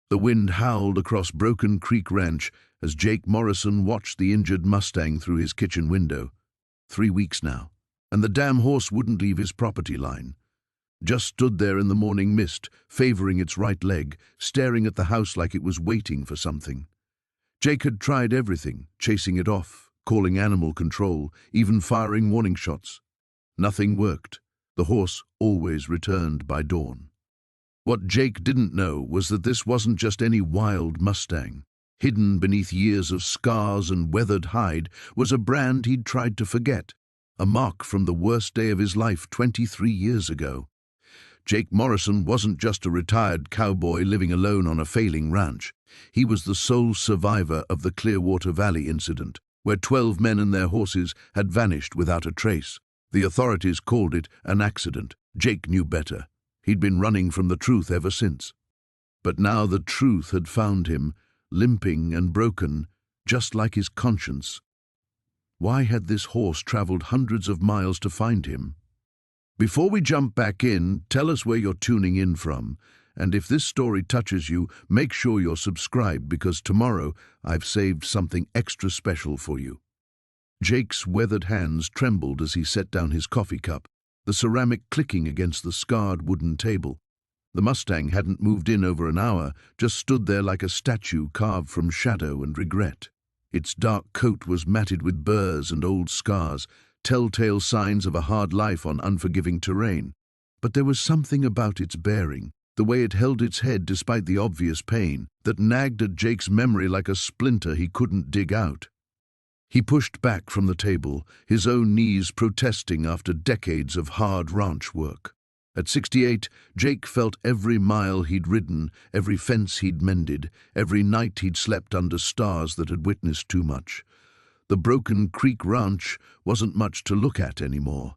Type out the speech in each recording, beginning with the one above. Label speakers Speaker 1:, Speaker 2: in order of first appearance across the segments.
Speaker 1: The wind howled across Broken Creek Ranch as Jake Morrison watched the injured Mustang through his kitchen window. 3 weeks now, and the damn horse wouldn't leave his property line. Just stood there in the morning mist, favoring its right leg, staring at the house like it was waiting for something. Jake had tried everything, chasing it off, calling animal control, even firing warning shots. Nothing worked. The horse always returned by dawn. What Jake didn't know was that this wasn't just any wild Mustang. Hidden beneath years of scars and weathered hide was a brand he'd tried to forget, a mark from the worst day of his life 23 years ago. Jake Morrison wasn't just a retired cowboy living alone on a failing ranch. He was the sole survivor of the Clearwater Valley incident, where 12 men and their horses had vanished without a trace. The authorities called it an accident. Jake knew better. He'd been running from the truth ever since. But now the truth had found him, limping and broken, just like his conscience. Why had this horse traveled hundreds of miles to find him? Before we jump back in, tell us where you're tuning in from, and if this story touches you, make sure you're subscribed because tomorrow I've saved something extra special for you. Jake's weathered hands trembled as he set down his coffee cup, the ceramic clicking against the scarred wooden table. The Mustang hadn't moved in over an hour, just stood there like a statue carved from shadow and regret. Its dark coat was matted with burrs and old scars, telltale signs of a hard life on unforgiving terrain. But there was something about its bearing, the way it held its head despite the obvious pain, that nagged at Jake's memory like a splinter he couldn't dig out. He pushed back from the table, his own knees protesting after decades of hard ranch work. At 68, Jake felt every mile he'd ridden, every fence he'd mended, every night he'd slept under stars that had witnessed too much. The Broken Creek Ranch wasn't much to look at anymore.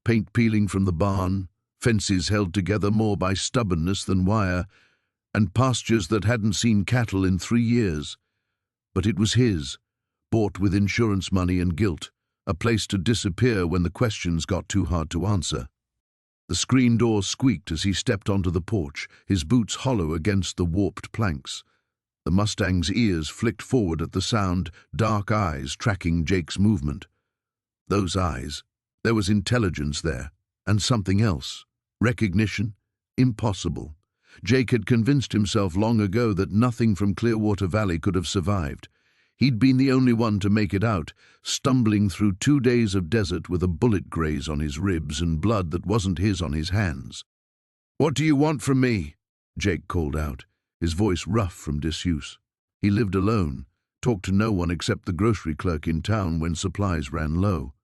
Speaker 1: Paint peeling from the barn, fences held together more by stubbornness than wire, and pastures that hadn't seen cattle in 3 years. But it was his, bought with insurance money and guilt, a place to disappear when the questions got too hard to answer. The screen door squeaked as he stepped onto the porch, his boots hollow against the warped planks. The Mustang's ears flicked forward at the sound, dark eyes tracking Jake's movement. Those eyes, there was intelligence there, and something else. Recognition? Impossible. Jake had convinced himself long ago that nothing from Clearwater Valley could have survived. He'd been the only one to make it out, stumbling through 2 days of desert with a bullet graze on his ribs and blood that wasn't his on his hands. "What do you want from me?" Jake called out, his voice rough from disuse. He lived alone, talked to no one except the grocery clerk in town when supplies ran low.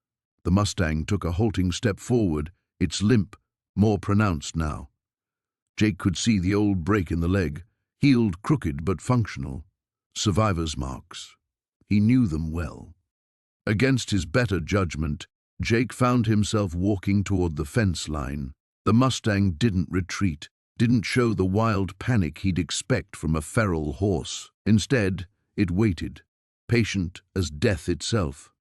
Speaker 1: The Mustang took a halting step forward, its limp more pronounced now. Jake could see the old break in the leg, healed crooked but functional. Survivor's marks. He knew them well. Against his better judgment, Jake found himself walking toward the fence line. The Mustang didn't retreat, didn't show the wild panic he'd expect from a feral horse. Instead, it waited, patient as death itself.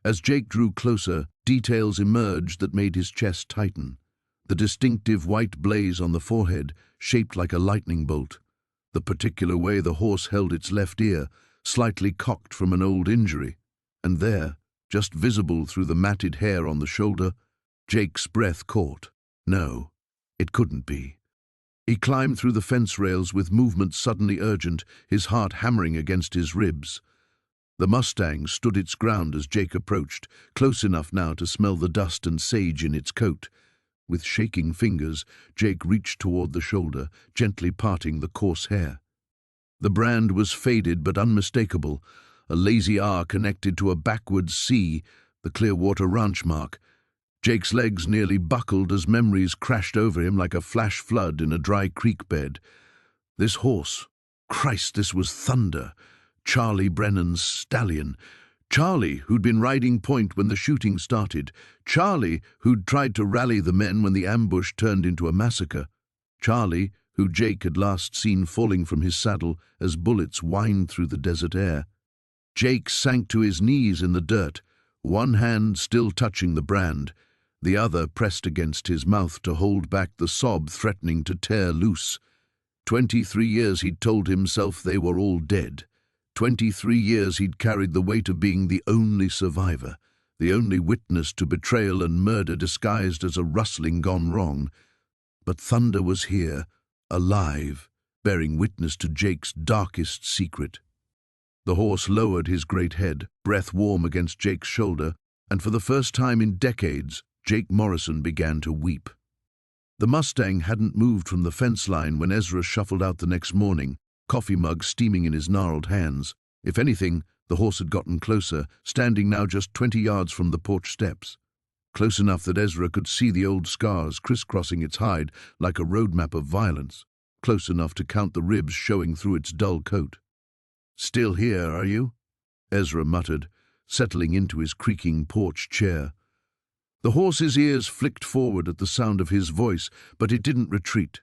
Speaker 1: As Jake drew closer, details emerged that made his chest tighten. The distinctive white blaze on the forehead, shaped like a lightning bolt. The particular way the horse held its left ear, slightly cocked from an old injury. And there, just visible through the matted hair on the shoulder, Jake's breath caught. No, it couldn't be. He climbed through the fence rails with movement suddenly urgent, his heart hammering against his ribs. The Mustang stood its ground as Jake approached, close enough now to smell the dust and sage in its coat. With shaking fingers, Jake reached toward the shoulder, gently parting the coarse hair. The brand was faded but unmistakable, a lazy R connected to a backwards C, the Clearwater Ranch mark. Jake's legs nearly buckled as memories crashed over him like a flash flood in a dry creek bed. This horse, Christ, this was thunder. Charlie Brennan's stallion. Charlie, who'd been riding point when the shooting started. Charlie, who'd tried to rally the men when the ambush turned into a massacre. Charlie, who Jake had last seen falling from his saddle as bullets whined through the desert air. Jake sank to his knees in the dirt, one hand still touching the brand, the other pressed against his mouth to hold back the sob threatening to tear loose. 23 years he'd told himself they were all dead. 23 years he'd carried the weight of being the only survivor, the only witness to betrayal and murder disguised as a rustling gone wrong. But Thunder was here, alive, bearing witness to Jake's darkest secret. The horse lowered his great head, breath warm against Jake's shoulder, and for the first time in decades, Jake Morrison began to weep. The Mustang hadn't moved from the fence line when Ezra shuffled out the next morning, coffee mug steaming in his gnarled hands. If anything, the horse had gotten closer, standing now just 20 yards from the porch steps. Close enough that Ezra could see the old scars crisscrossing its hide like a roadmap of violence, close enough to count the ribs showing through its dull coat. "Still here, are you?" Ezra muttered, settling into his creaking porch chair. The horse's ears flicked forward at the sound of his voice, but it didn't retreat.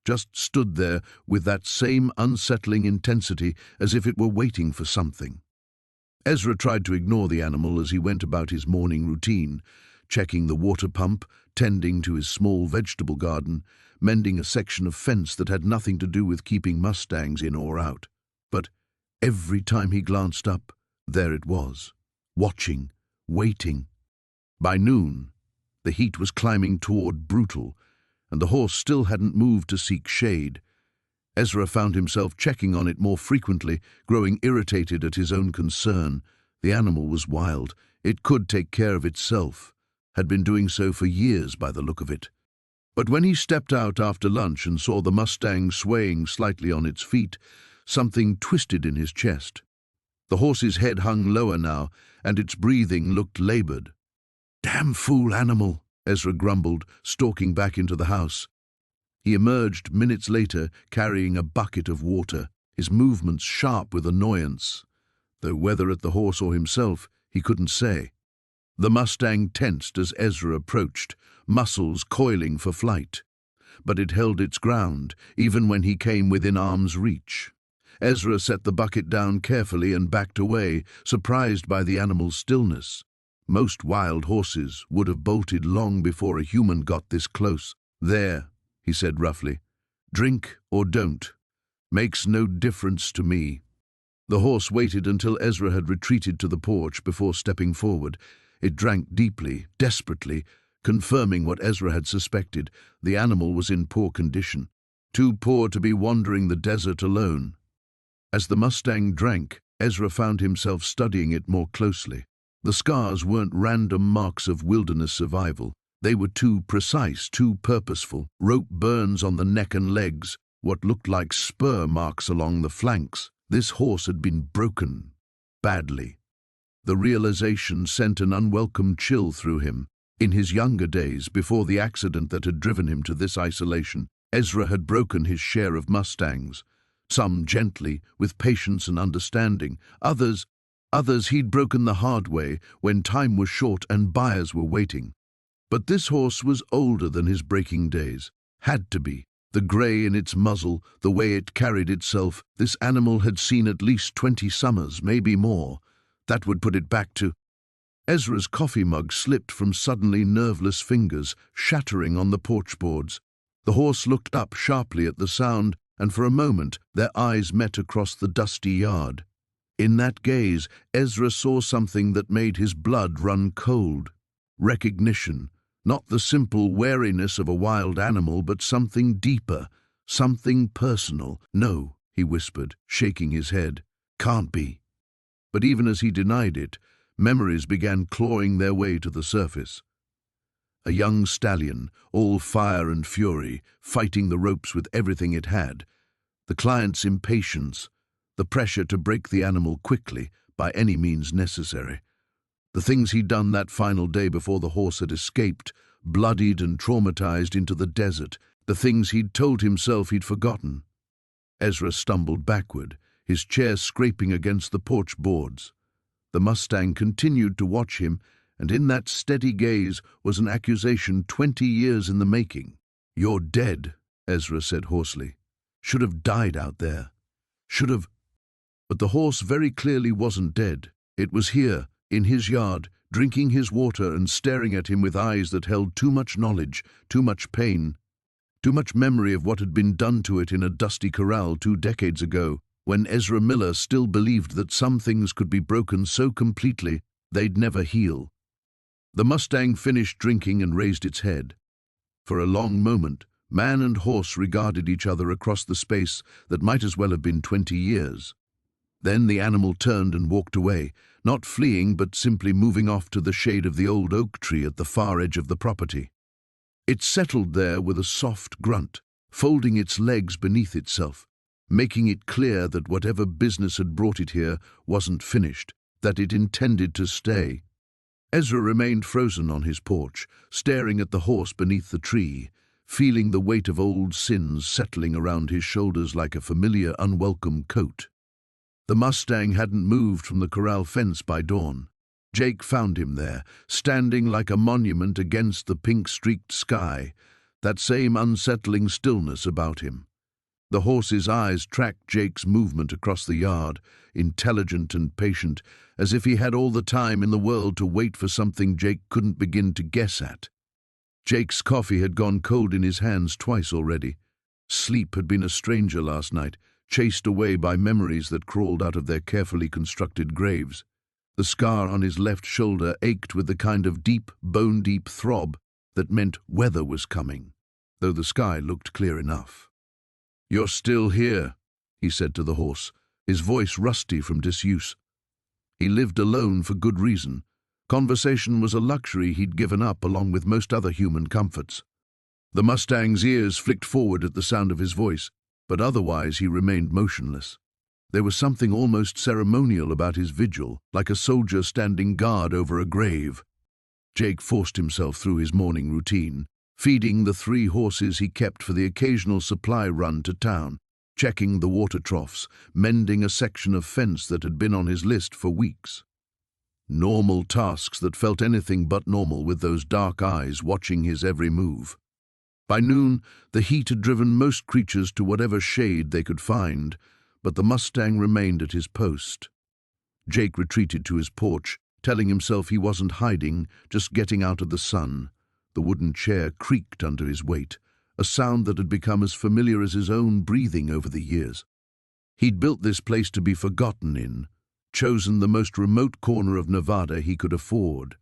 Speaker 1: Just stood there with that same unsettling intensity as if it were waiting for something. Ezra tried to ignore the animal as he went about his morning routine, checking the water pump, tending to his small vegetable garden, mending a section of fence that had nothing to do with keeping Mustangs in or out. But every time he glanced up, there it was, watching, waiting. By noon, the heat was climbing toward brutal, and the horse still hadn't moved to seek shade. Ezra found himself checking on it more frequently, growing irritated at his own concern. The animal was wild. It could take care of itself, had been doing so for years by the look of it. But when he stepped out after lunch and saw the Mustang swaying slightly on its feet, something twisted in his chest. The horse's head hung lower now, and its breathing looked labored. "Damn fool animal," Ezra grumbled, stalking back into the house. He emerged minutes later, carrying a bucket of water, his movements sharp with annoyance, though whether at the horse or himself, he couldn't say. The Mustang tensed as Ezra approached, muscles coiling for flight. But it held its ground, even when he came within arm's reach. Ezra set the bucket down carefully and backed away, surprised by the animal's stillness. Most wild horses would have bolted long before a human got this close. "There," he said roughly. "Drink or don't. Makes no difference to me." The horse waited until Ezra had retreated to the porch before stepping forward. It drank deeply, desperately, confirming what Ezra had suspected. The animal was in poor condition, too poor to be wandering the desert alone. As the Mustang drank, Ezra found himself studying it more closely. The scars weren't random marks of wilderness survival. They were too precise, too purposeful. Rope burns on the neck and legs, what looked like spur marks along the flanks. This horse had been broken, badly. The realization sent an unwelcome chill through him. In his younger days, before the accident that had driven him to this isolation, Ezra had broken his share of Mustangs. Some gently, with patience and understanding. Others he'd broken the hard way, when time was short and buyers were waiting. But this horse was older than his breaking days. Had to be. The grey in its muzzle, the way it carried itself, this animal had seen at least 20 summers, maybe more. That would put it back to... Ezra's coffee mug slipped from suddenly nerveless fingers, shattering on the porch boards. The horse looked up sharply at the sound, and for a moment their eyes met across the dusty yard. In that gaze, Ezra saw something that made his blood run cold. Recognition, not the simple wariness of a wild animal, but something deeper, something personal. "No," he whispered, shaking his head. "Can't be." But even as he denied it, memories began clawing their way to the surface. A young stallion, all fire and fury, fighting the ropes with everything it had. The client's impatience, the pressure to break the animal quickly, by any means necessary. The things he'd done that final day before the horse had escaped, bloodied and traumatized into the desert, the things he'd told himself he'd forgotten. Ezra stumbled backward, his chair scraping against the porch boards. The Mustang continued to watch him, and in that steady gaze was an accusation 20 years in the making. "You're dead," Ezra said hoarsely. "Should have died out there. Should have..." But the horse very clearly wasn't dead. It was here, in his yard, drinking his water and staring at him with eyes that held too much knowledge, too much pain. Too much memory of what had been done to it in a dusty corral 2 decades ago, when Ezra Miller still believed that some things could be broken so completely they'd never heal. The Mustang finished drinking and raised its head. For a long moment, man and horse regarded each other across the space that might as well have been 20 years. Then the animal turned and walked away, not fleeing but simply moving off to the shade of the old oak tree at the far edge of the property. It settled there with a soft grunt, folding its legs beneath itself, making it clear that whatever business had brought it here wasn't finished, that it intended to stay. Ezra remained frozen on his porch, staring at the horse beneath the tree, feeling the weight of old sins settling around his shoulders like a familiar, unwelcome coat. The Mustang hadn't moved from the corral fence by dawn. Jake found him there, standing like a monument against the pink-streaked sky, that same unsettling stillness about him. The horse's eyes tracked Jake's movement across the yard, intelligent and patient, as if he had all the time in the world to wait for something Jake couldn't begin to guess at. Jake's coffee had gone cold in his hands twice already. Sleep had been a stranger last night, chased away by memories that crawled out of their carefully constructed graves. The scar on his left shoulder ached with the kind of deep, bone-deep throb that meant weather was coming, though the sky looked clear enough. "You're still here," he said to the horse, his voice rusty from disuse. He lived alone for good reason. Conversation was a luxury he'd given up along with most other human comforts. The Mustang's ears flicked forward at the sound of his voice, but otherwise he remained motionless. There was something almost ceremonial about his vigil, like a soldier standing guard over a grave. Jake forced himself through his morning routine, feeding the 3 horses he kept for the occasional supply run to town, checking the water troughs, mending a section of fence that had been on his list for weeks. Normal tasks that felt anything but normal with those dark eyes watching his every move. By noon, the heat had driven most creatures to whatever shade they could find, but the Mustang remained at his post. Jake retreated to his porch, telling himself he wasn't hiding, just getting out of the sun. The wooden chair creaked under his weight, a sound that had become as familiar as his own breathing over the years. He'd built this place to be forgotten in, chosen the most remote corner of Nevada he could afford.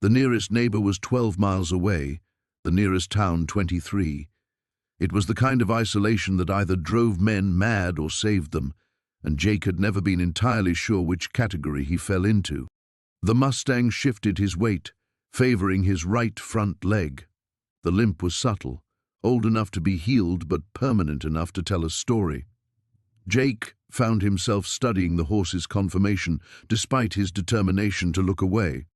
Speaker 1: The nearest neighbor was 12 miles away, the nearest town 23. It was the kind of isolation that either drove men mad or saved them, and Jake had never been entirely sure which category he fell into. The Mustang shifted his weight, favoring his right front leg. The limp was subtle, old enough to be healed but permanent enough to tell a story. Jake found himself studying the horse's conformation despite his determination to look away.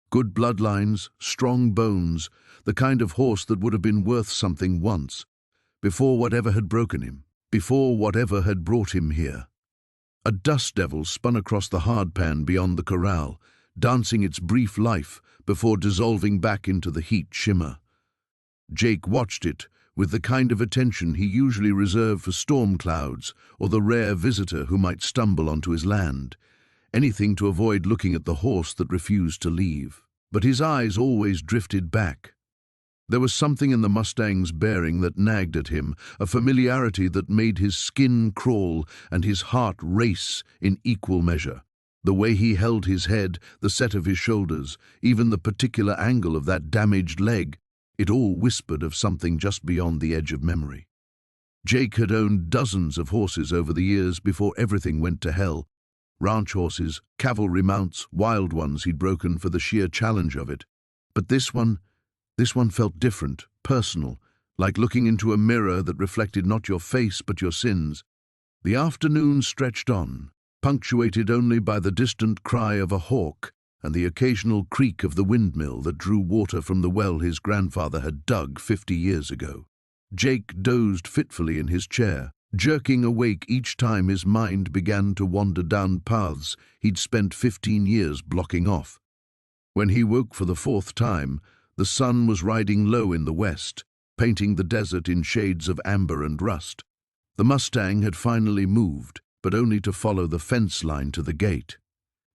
Speaker 1: Good bloodlines, strong bones, the kind of horse that would have been worth something once, before whatever had broken him, before whatever had brought him here. A dust devil spun across the hardpan beyond the corral, dancing its brief life before dissolving back into the heat shimmer. Jake watched it with the kind of attention he usually reserved for storm clouds or the rare visitor who might stumble onto his land, anything to avoid looking at the horse that refused to leave. But his eyes always drifted back. There was something in the Mustang's bearing that nagged at him, a familiarity that made his skin crawl and his heart race in equal measure. The way he held his head, the set of his shoulders, even the particular angle of that damaged leg, it all whispered of something just beyond the edge of memory. Jake had owned dozens of horses over the years before everything went to hell. Ranch horses, cavalry mounts, wild ones he'd broken for the sheer challenge of it. But this one felt different, personal, like looking into a mirror that reflected not your face but your sins. The afternoon stretched on, punctuated only by the distant cry of a hawk and the occasional creak of the windmill that drew water from the well his grandfather had dug 50 years ago. Jake dozed fitfully in his chair, jerking awake each time his mind began to wander down paths he'd spent 15 years blocking off. When he woke for the 4th time, the sun was riding low in the west, painting the desert in shades of amber and rust. The Mustang had finally moved, but only to follow the fence line to the gate.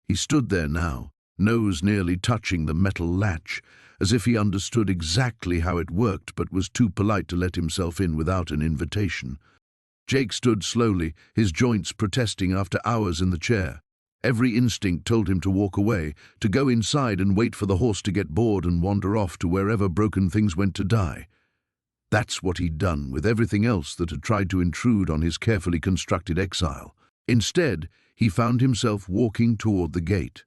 Speaker 1: He stood there now, nose nearly touching the metal latch, as if he understood exactly how it worked but was too polite to let himself in without an invitation. Jake stood slowly, his joints protesting after hours in the chair. Every instinct told him to walk away, to go inside and wait for the horse to get bored and wander off to wherever broken things went to die. That's what he'd done with everything else that had tried to intrude on his carefully constructed exile. Instead, he found himself walking toward the gate.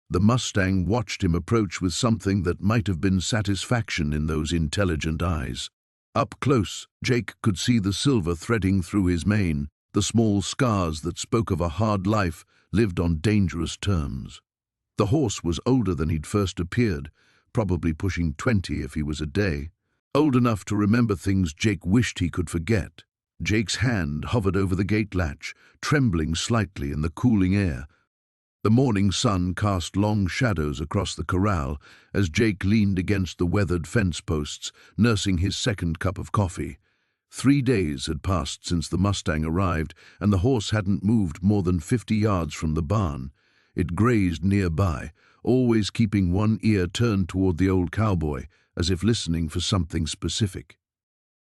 Speaker 1: The Mustang watched him approach with something that might have been satisfaction in those intelligent eyes. Up close, Jake could see the silver threading through his mane, the small scars that spoke of a hard life lived on dangerous terms. The horse was older than he'd first appeared, probably pushing 20 if he was a day. Old enough to remember things Jake wished he could forget. Jake's hand hovered over the gate latch, trembling slightly in the cooling air. The morning sun cast long shadows across the corral as Jake leaned against the weathered fence posts, nursing his second cup of coffee. 3 days had passed since the Mustang arrived, and the horse hadn't moved more than 50 yards from the barn. It grazed nearby, always keeping one ear turned toward the old cowboy, as if listening for something specific.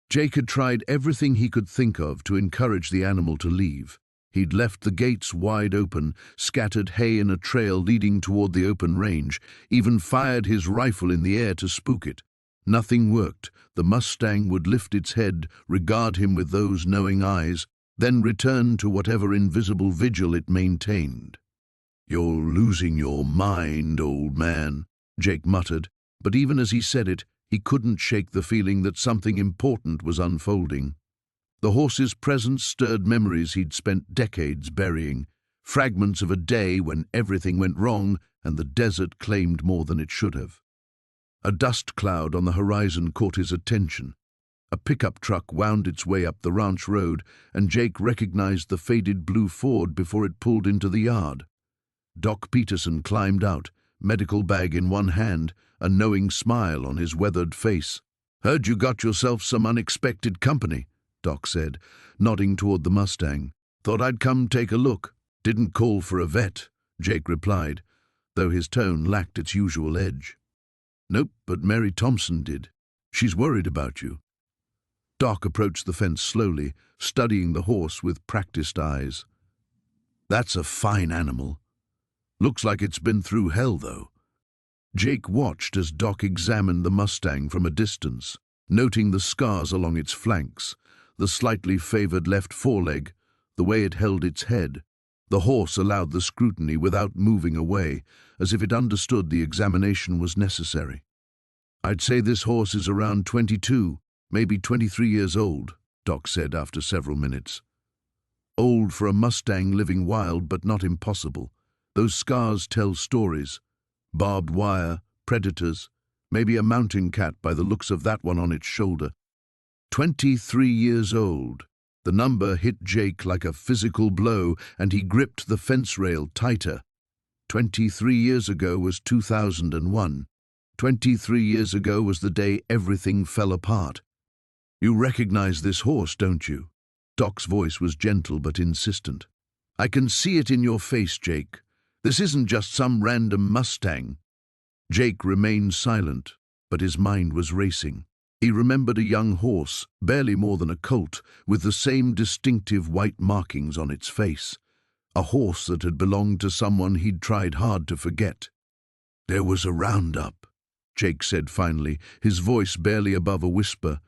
Speaker 1: Jake had tried everything he could think of to encourage the animal to leave. He'd left the gates wide open, scattered hay in a trail leading toward the open range, even fired his rifle in the air to spook it. Nothing worked. The Mustang would lift its head, regard him with those knowing eyes, then return to whatever invisible vigil it maintained. "You're losing your mind, old man," Jake muttered, but even as he said it, he couldn't shake the feeling that something important was unfolding. The horse's presence stirred memories he'd spent decades burying, fragments of a day when everything went wrong and the desert claimed more than it should have. A dust cloud on the horizon caught his attention. A pickup truck wound its way up the ranch road, and Jake recognized the faded blue Ford before it pulled into the yard. Doc Peterson climbed out, medical bag in one hand, a knowing smile on his weathered face. "Heard you got yourself some unexpected company," Doc said, nodding toward the Mustang. "Thought I'd come take a look. Didn't call for a vet," Jake replied, though his tone lacked its usual edge. "Nope, but Mary Thompson did. She's worried about you." Doc approached the fence slowly, studying the horse with practiced eyes. "That's a fine animal. Looks like it's been through hell, though." Jake watched as Doc examined the Mustang from a distance, noting the scars along its flanks, the slightly favored left foreleg, the way it held its head. The horse allowed the scrutiny without moving away, as if it understood the examination was necessary. "I'd say this horse is around 22, maybe 23 years old," Doc said after several minutes. "Old for a Mustang living wild, but not impossible. Those scars tell stories. Barbed wire, predators, maybe a mountain cat by the looks of that one on its shoulder. 23 years old. The number hit Jake like a physical blow, and he gripped the fence rail tighter. 23 years ago was 2001. 23 years ago was the day everything fell apart. "You recognize this horse, don't you?" Doc's voice was gentle but insistent. "I can see it in your face, Jake. This isn't just some random Mustang." Jake remained silent, but his mind was racing. He remembered a young horse, barely more than a colt, with the same distinctive white markings on its face. A horse that had belonged to someone he'd tried hard to forget. "There was a roundup," Jake said finally, his voice barely above a whisper.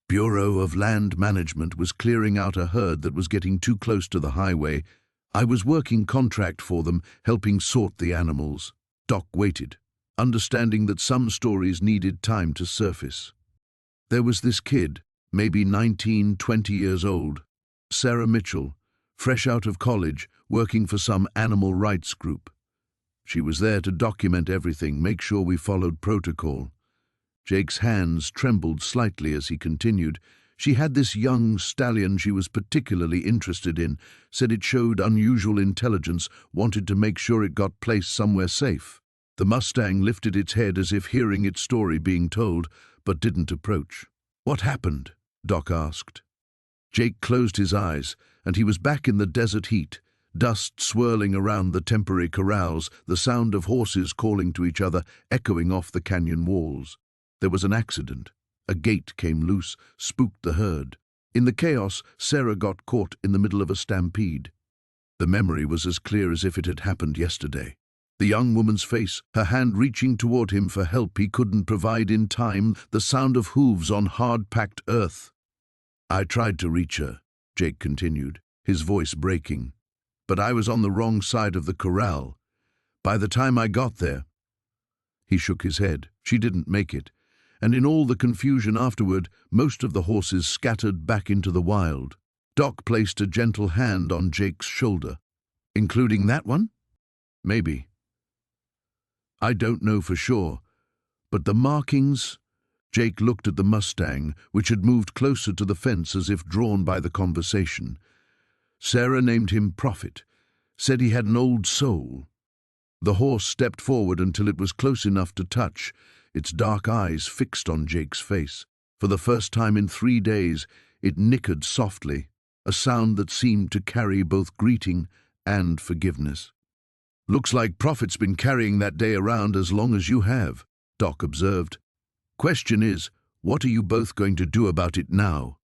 Speaker 1: "Bureau of Land Management was clearing out a herd that was getting too close to the highway. I was working contract for them, helping sort the animals." Doc waited, understanding that some stories needed time to surface. There was this kid, maybe 19, 20 years old, Sarah Mitchell, fresh out of college, working for some animal rights group. She was there to document everything, make sure we followed protocol. Jake's hands trembled slightly as he continued. She had this young stallion she was particularly interested in, said it showed unusual intelligence, wanted to make sure it got placed somewhere safe. The Mustang lifted its head as if hearing its story being told, but didn't approach. "What happened?" Doc asked. Jake closed his eyes, and he was back in the desert heat, dust swirling around the temporary corrals, the sound of horses calling to each other echoing off the canyon walls. There was an accident. A gate came loose, spooked the herd. In the chaos, Sarah got caught in the middle of a stampede. The memory was as clear as if it had happened yesterday. The young woman's face, her hand reaching toward him for help he couldn't provide in time, the sound of hooves on hard-packed earth. "I tried to reach her," Jake continued, his voice breaking. "But I was on the wrong side of the corral. By the time I got there—" He shook his head. She didn't make it. And in all the confusion afterward, most of the horses scattered back into the wild. Doc placed a gentle hand on Jake's shoulder. "Including that one?" "Maybe. I don't know for sure. But the markings—" Jake looked at the Mustang, which had moved closer to the fence as if drawn by the conversation. Sarah named him Prophet, said he had an old soul. The horse stepped forward until it was close enough to touch, its dark eyes fixed on Jake's face. For the first time in 3 days, it nickered softly, a sound that seemed to carry both greeting and forgiveness. "Looks like Prophet's been carrying that day around as long as you have," Doc observed. "Question is, what are you both going to do about it now?"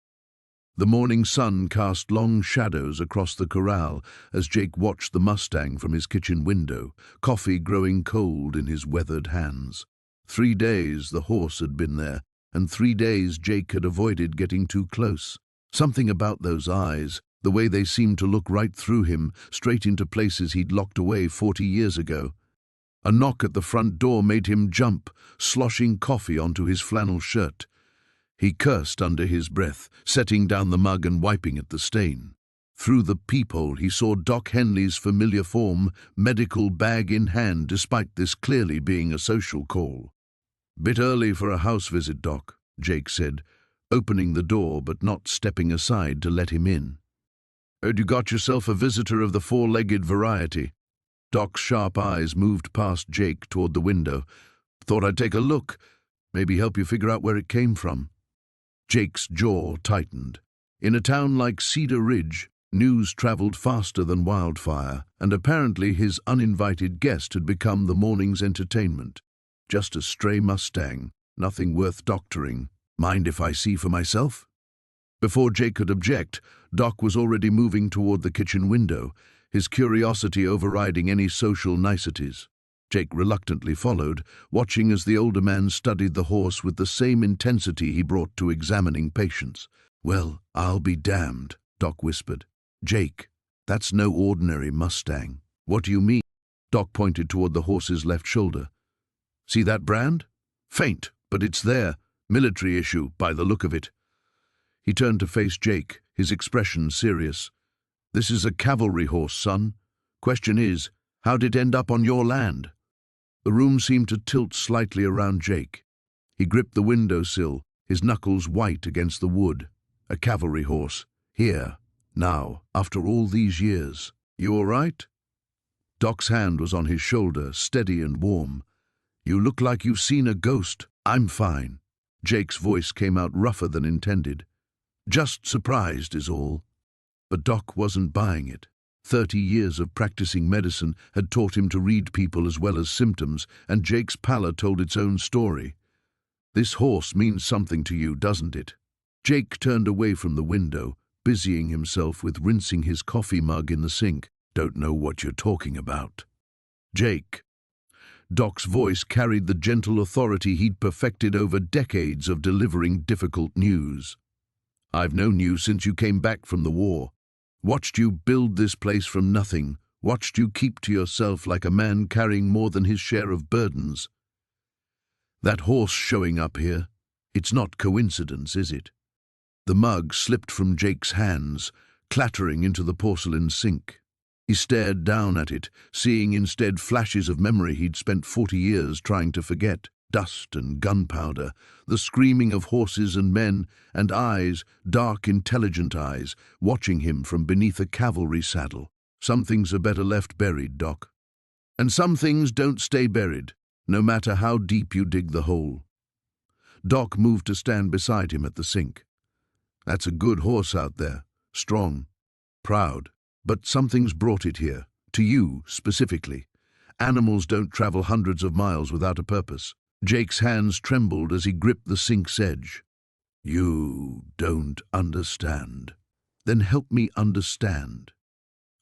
Speaker 1: The morning sun cast long shadows across the corral as Jake watched the Mustang from his kitchen window, coffee growing cold in his weathered hands. 3 days the horse had been there, and 3 days Jake had avoided getting too close. Something about those eyes, the way they seemed to look right through him, straight into places he'd locked away 40 years ago. A knock at the front door made him jump, sloshing coffee onto his flannel shirt. He cursed under his breath, setting down the mug and wiping at the stain. Through the peephole he saw Doc Henley's familiar form, medical bag in hand, despite this clearly being a social call. "Bit early for a house visit, Doc," Jake said, opening the door but not stepping aside to let him in. "Heard you got yourself a visitor of the 4-legged variety." Doc's sharp eyes moved past Jake toward the window. "Thought I'd take a look, maybe help you figure out where it came from." Jake's jaw tightened. In a town like Cedar Ridge, news traveled faster than wildfire, and apparently his uninvited guest had become the morning's entertainment. Just a stray Mustang, nothing worth doctoring. "Mind if I see for myself?" Before Jake could object, Doc was already moving toward the kitchen window, his curiosity overriding any social niceties. Jake reluctantly followed, watching as the older man studied the horse with the same intensity he brought to examining patients. "Well, I'll be damned," Doc whispered. "Jake, that's no ordinary Mustang." "What do you mean?" Doc pointed toward the horse's left shoulder. "See that brand? Faint, but it's there. Military issue, by the look of it." He turned to face Jake, his expression serious. "This is a cavalry horse, son. Question is, how'd it end up on your land?" The room seemed to tilt slightly around Jake. He gripped the windowsill, his knuckles white against the wood. A cavalry horse. Here. Now, after all these years. "You all right?" Doc's hand was on his shoulder, steady and warm. "You look like you've seen a ghost." "I'm fine." Jake's voice came out rougher than intended. "Just surprised is all." But Doc wasn't buying it. 30 years of practicing medicine had taught him to read people as well as symptoms, and Jake's pallor told its own story. "This horse means something to you, doesn't it?" Jake turned away from the window, busying himself with rinsing his coffee mug in the sink. "Don't know what you're talking about." "Jake." Doc's voice carried the gentle authority he'd perfected over decades of delivering difficult news. "I've known you since you came back from the war. Watched you build this place from nothing, watched you keep to yourself like a man carrying more than his share of burdens. That horse showing up here, it's not coincidence, is it?" The mug slipped from Jake's hands, clattering into the porcelain sink. He stared down at it, seeing instead flashes of memory he'd spent 40 years trying to forget. Dust and gunpowder, the screaming of horses and men, and eyes, dark, intelligent eyes, watching him from beneath a cavalry saddle. "Some things are better left buried, Doc. And some things don't stay buried, no matter how deep you dig the hole." Doc moved to stand beside him at the sink. "That's a good horse out there, strong, proud." But something's brought it here, to you specifically. Animals don't travel hundreds of miles without a purpose. Jake's hands trembled as he gripped the sink's edge. You don't understand. Then help me understand.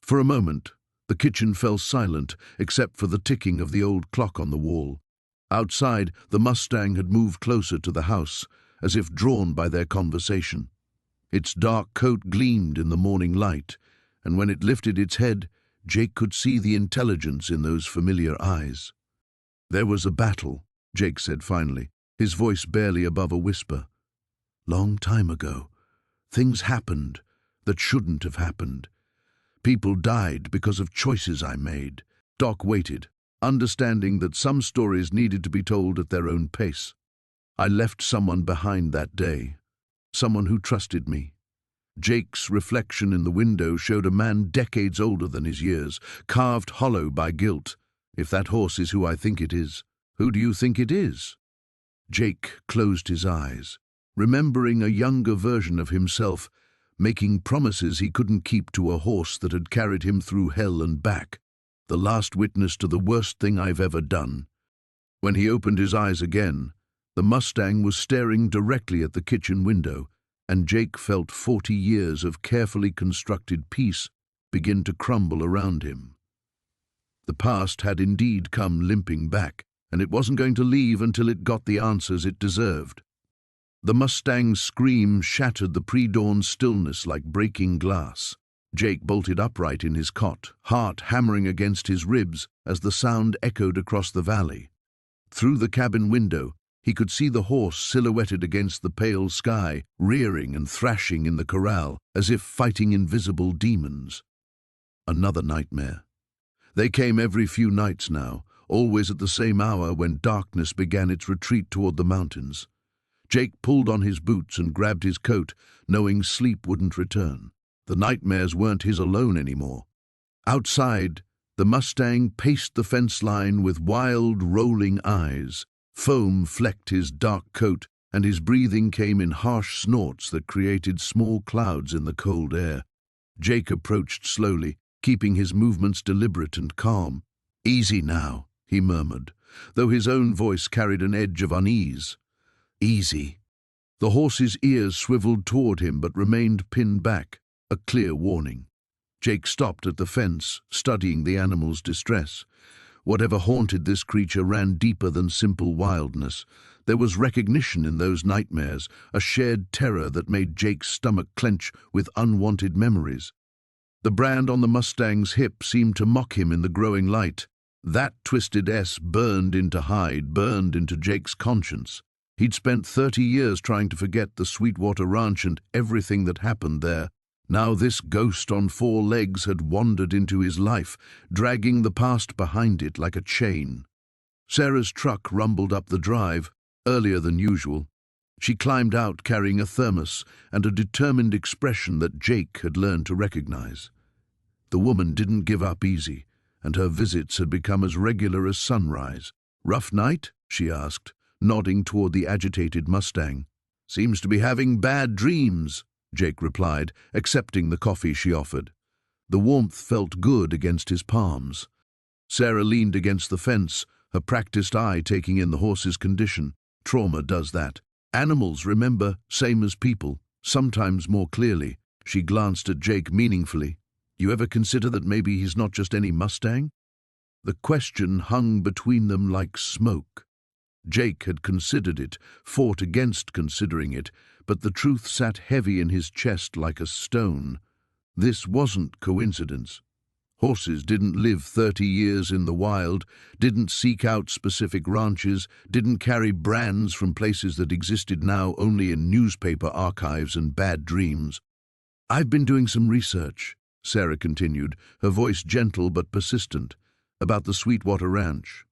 Speaker 1: For a moment, the kitchen fell silent, except for the ticking of the old clock on the wall. Outside, the Mustang had moved closer to the house, as if drawn by their conversation. Its dark coat gleamed in the morning light, and when it lifted its head, Jake could see the intelligence in those familiar eyes. There was a battle, Jake said finally, his voice barely above a whisper. Long time ago, things happened that shouldn't have happened. People died because of choices I made. Doc waited, understanding that some stories needed to be told at their own pace. I left someone behind that day, someone who trusted me. Jake's reflection in the window showed a man decades older than his years, carved hollow by guilt. If that horse is who I think it is, who do you think it is? Jake closed his eyes, remembering a younger version of himself, making promises he couldn't keep to a horse that had carried him through hell and back, the last witness to the worst thing I've ever done. When he opened his eyes again, the Mustang was staring directly at the kitchen window, and Jake felt 40 years of carefully constructed peace begin to crumble around him. The past had indeed come limping back, and it wasn't going to leave until it got the answers it deserved. The Mustang's scream shattered the pre-dawn stillness like breaking glass. Jake bolted upright in his cot, heart hammering against his ribs as the sound echoed across the valley. Through the cabin window, he could see the horse silhouetted against the pale sky, rearing and thrashing in the corral, as if fighting invisible demons. Another nightmare. They came every few nights now, always at the same hour when darkness began its retreat toward the mountains. Jake pulled on his boots and grabbed his coat, knowing sleep wouldn't return. The nightmares weren't his alone anymore. Outside, the Mustang paced the fence line with wild, rolling eyes. Foam flecked his dark coat, and his breathing came in harsh snorts that created small clouds in the cold air. Jake approached slowly, keeping his movements deliberate and calm. "Easy now," he murmured, though his own voice carried an edge of unease. "Easy." The horse's ears swiveled toward him but remained pinned back, a clear warning. Jake stopped at the fence, studying the animal's distress. Whatever haunted this creature ran deeper than simple wildness. There was recognition in those nightmares, a shared terror that made Jake's stomach clench with unwanted memories. The brand on the Mustang's hip seemed to mock him in the growing light. That twisted S burned into hide, burned into Jake's conscience. He'd spent 30 years trying to forget the Sweetwater Ranch and everything that happened there. Now this ghost on 4 legs had wandered into his life, dragging the past behind it like a chain. Sarah's truck rumbled up the drive, earlier than usual. She climbed out carrying a thermos and a determined expression that Jake had learned to recognize. The woman didn't give up easy, and her visits had become as regular as sunrise. "Rough night?" she asked, nodding toward the agitated Mustang. "Seems to be having bad dreams," Jake replied, accepting the coffee she offered. The warmth felt good against his palms. Sarah leaned against the fence, her practiced eye taking in the horse's condition. Trauma does that. Animals remember, same as people, sometimes more clearly. She glanced at Jake meaningfully. "You ever consider that maybe he's not just any Mustang?" The question hung between them like smoke. Jake had considered it, fought against considering it, but the truth sat heavy in his chest like a stone. This wasn't coincidence. Horses didn't live 30 years in the wild, didn't seek out specific ranches, didn't carry brands from places that existed now only in newspaper archives and bad dreams. "I've been doing some research," Sarah continued, her voice gentle but persistent, "about the Sweetwater Ranch,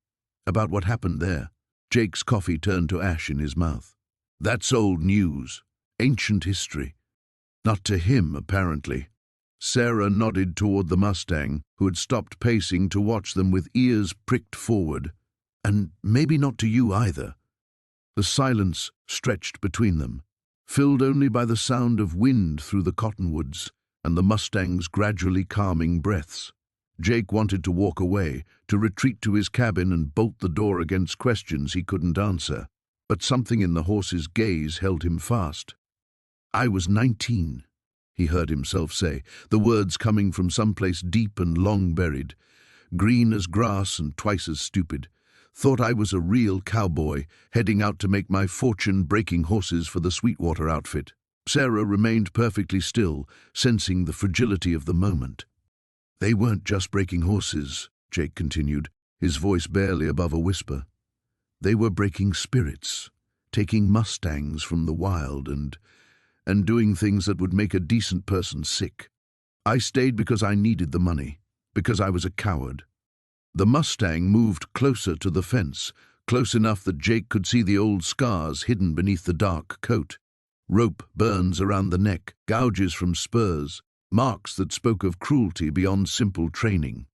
Speaker 1: about what happened there." Jake's coffee turned to ash in his mouth. "That's old news, ancient history." Not to him, apparently. Sarah nodded toward the Mustang, who had stopped pacing to watch them with ears pricked forward. "And maybe not to you either." The silence stretched between them, filled only by the sound of wind through the cottonwoods, and the Mustang's gradually calming breaths. Jake wanted to walk away, to retreat to his cabin and bolt the door against questions he couldn't answer. But something in the horse's gaze held him fast. "I was 19, he heard himself say, the words coming from someplace deep and long buried. Green as grass and twice as stupid. Thought I was a real cowboy, heading out to make my fortune breaking horses for the Sweetwater outfit." Sarah remained perfectly still, sensing the fragility of the moment. "They weren't just breaking horses," Jake continued, his voice barely above a whisper. "They were breaking spirits, taking Mustangs from the wild and doing things that would make a decent person sick. I stayed because I needed the money, because I was a coward." The Mustang moved closer to the fence, close enough that Jake could see the old scars hidden beneath the dark coat. Rope burns around the neck, gouges from spurs, marks that spoke of cruelty beyond simple training.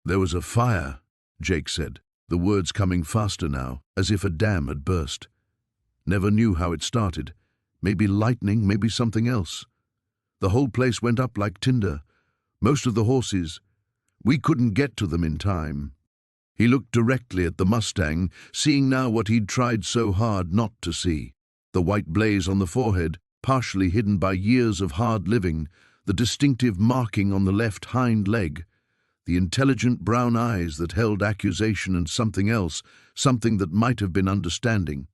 Speaker 1: "There was a fire," Jake said, the words coming faster now, as if a dam had burst. "Never knew how it started. Maybe lightning, maybe something else. The whole place went up like tinder. Most of the horses, we couldn't get to them in time." He looked directly at the Mustang, seeing now what he'd tried so hard not to see. The white blaze on the forehead, partially hidden by years of hard living, the distinctive marking on the left hind leg, the intelligent brown eyes that held accusation and something else, something that might have been understanding.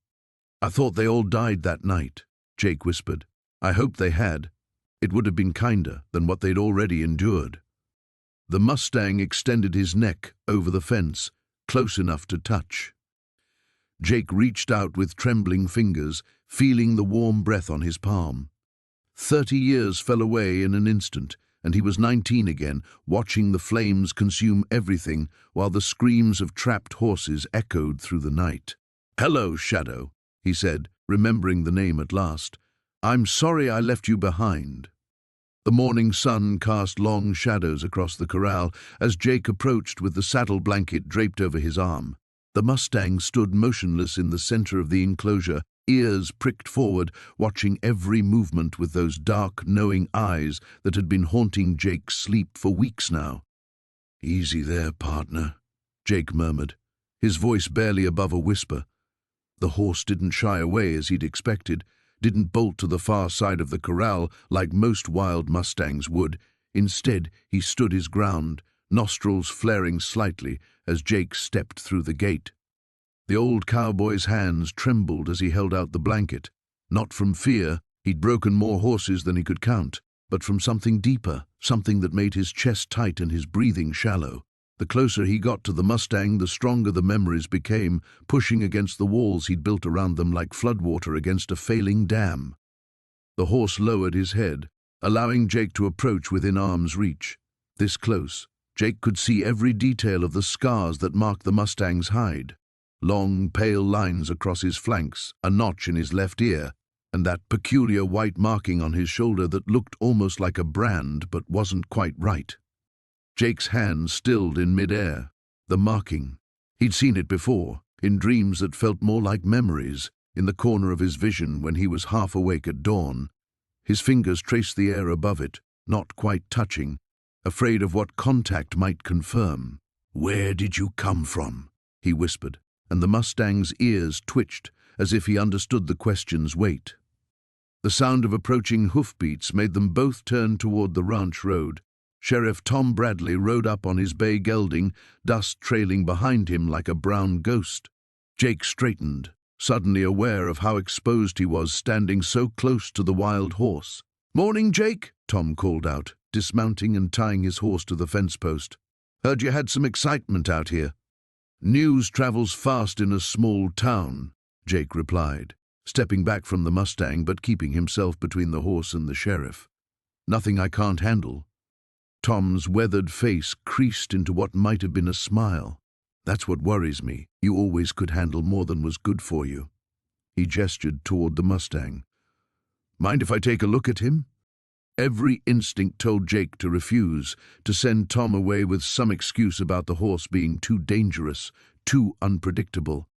Speaker 1: "I thought they all died that night," Jake whispered. "I hoped they had. It would have been kinder than what they'd already endured." The Mustang extended his neck over the fence, close enough to touch. Jake reached out with trembling fingers, feeling the warm breath on his palm. 30 years fell away in an instant, and he was 19 again, watching the flames consume everything while the screams of trapped horses echoed through the night. "Hello, Shadow," he said, remembering the name at last. "I'm sorry I left you behind." The morning sun cast long shadows across the corral as Jake approached with the saddle blanket draped over his arm. The Mustang stood motionless in the center of the enclosure, ears pricked forward, watching every movement with those dark, knowing eyes that had been haunting Jake's sleep for weeks now. "Easy there, partner," Jake murmured, his voice barely above a whisper. The horse didn't shy away as he'd expected, didn't bolt to the far side of the corral like most wild Mustangs would. Instead, he stood his ground, nostrils flaring slightly as Jake stepped through the gate. The old cowboy's hands trembled as he held out the blanket. Not from fear, he'd broken more horses than he could count, but from something deeper, something that made his chest tight and his breathing shallow. The closer he got to the Mustang, the stronger the memories became, pushing against the walls he'd built around them like floodwater against a failing dam. The horse lowered his head, allowing Jake to approach within arm's reach. This close, Jake could see every detail of the scars that marked the Mustang's hide. Long, pale lines across his flanks, a notch in his left ear, and that peculiar white marking on his shoulder that looked almost like a brand but wasn't quite right. Jake's hand stilled in midair. The marking. He'd seen it before, in dreams that felt more like memories, in the corner of his vision when he was half awake at dawn. His fingers traced the air above it, not quite touching, afraid of what contact might confirm. "Where did you come from?" he whispered, and the Mustang's ears twitched as if he understood the question's weight. The sound of approaching hoofbeats made them both turn toward the ranch road. Sheriff Tom Bradley rode up on his bay gelding, dust trailing behind him like a brown ghost. Jake straightened, suddenly aware of how exposed he was standing so close to the wild horse. "Morning, Jake," Tom called out, dismounting and tying his horse to the fence post. "Heard you had some excitement out here." "News travels fast in a small town," Jake replied, stepping back from the Mustang but keeping himself between the horse and the sheriff. "Nothing I can't handle." Tom's weathered face creased into what might have been a smile. "That's what worries me. You always could handle more than was good for you." He gestured toward the Mustang. "Mind if I take a look at him?" Every instinct told Jake to refuse, to send Tom away with some excuse about the horse being too dangerous, too unpredictable.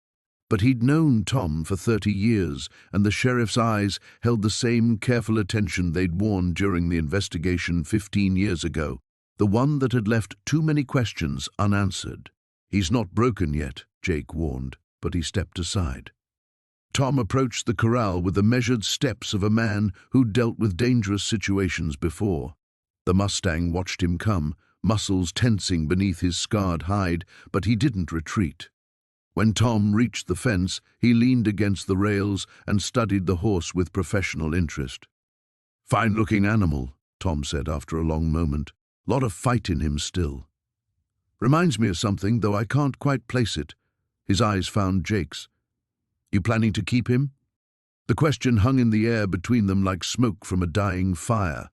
Speaker 1: But he'd known Tom for 30 years, and the sheriff's eyes held the same careful attention they'd worn during the investigation 15 years ago, the one that had left too many questions unanswered. "He's not broken yet," Jake warned, but he stepped aside. Tom approached the corral with the measured steps of a man who'd dealt with dangerous situations before. The Mustang watched him come, muscles tensing beneath his scarred hide, but he didn't retreat. When Tom reached the fence, he leaned against the rails and studied the horse with professional interest. "Fine-looking animal," Tom said after a long moment. "Lot of fight in him still. Reminds me of something, though I can't quite place it." His eyes found Jake's. "You planning to keep him?" The question hung in the air between them like smoke from a dying fire.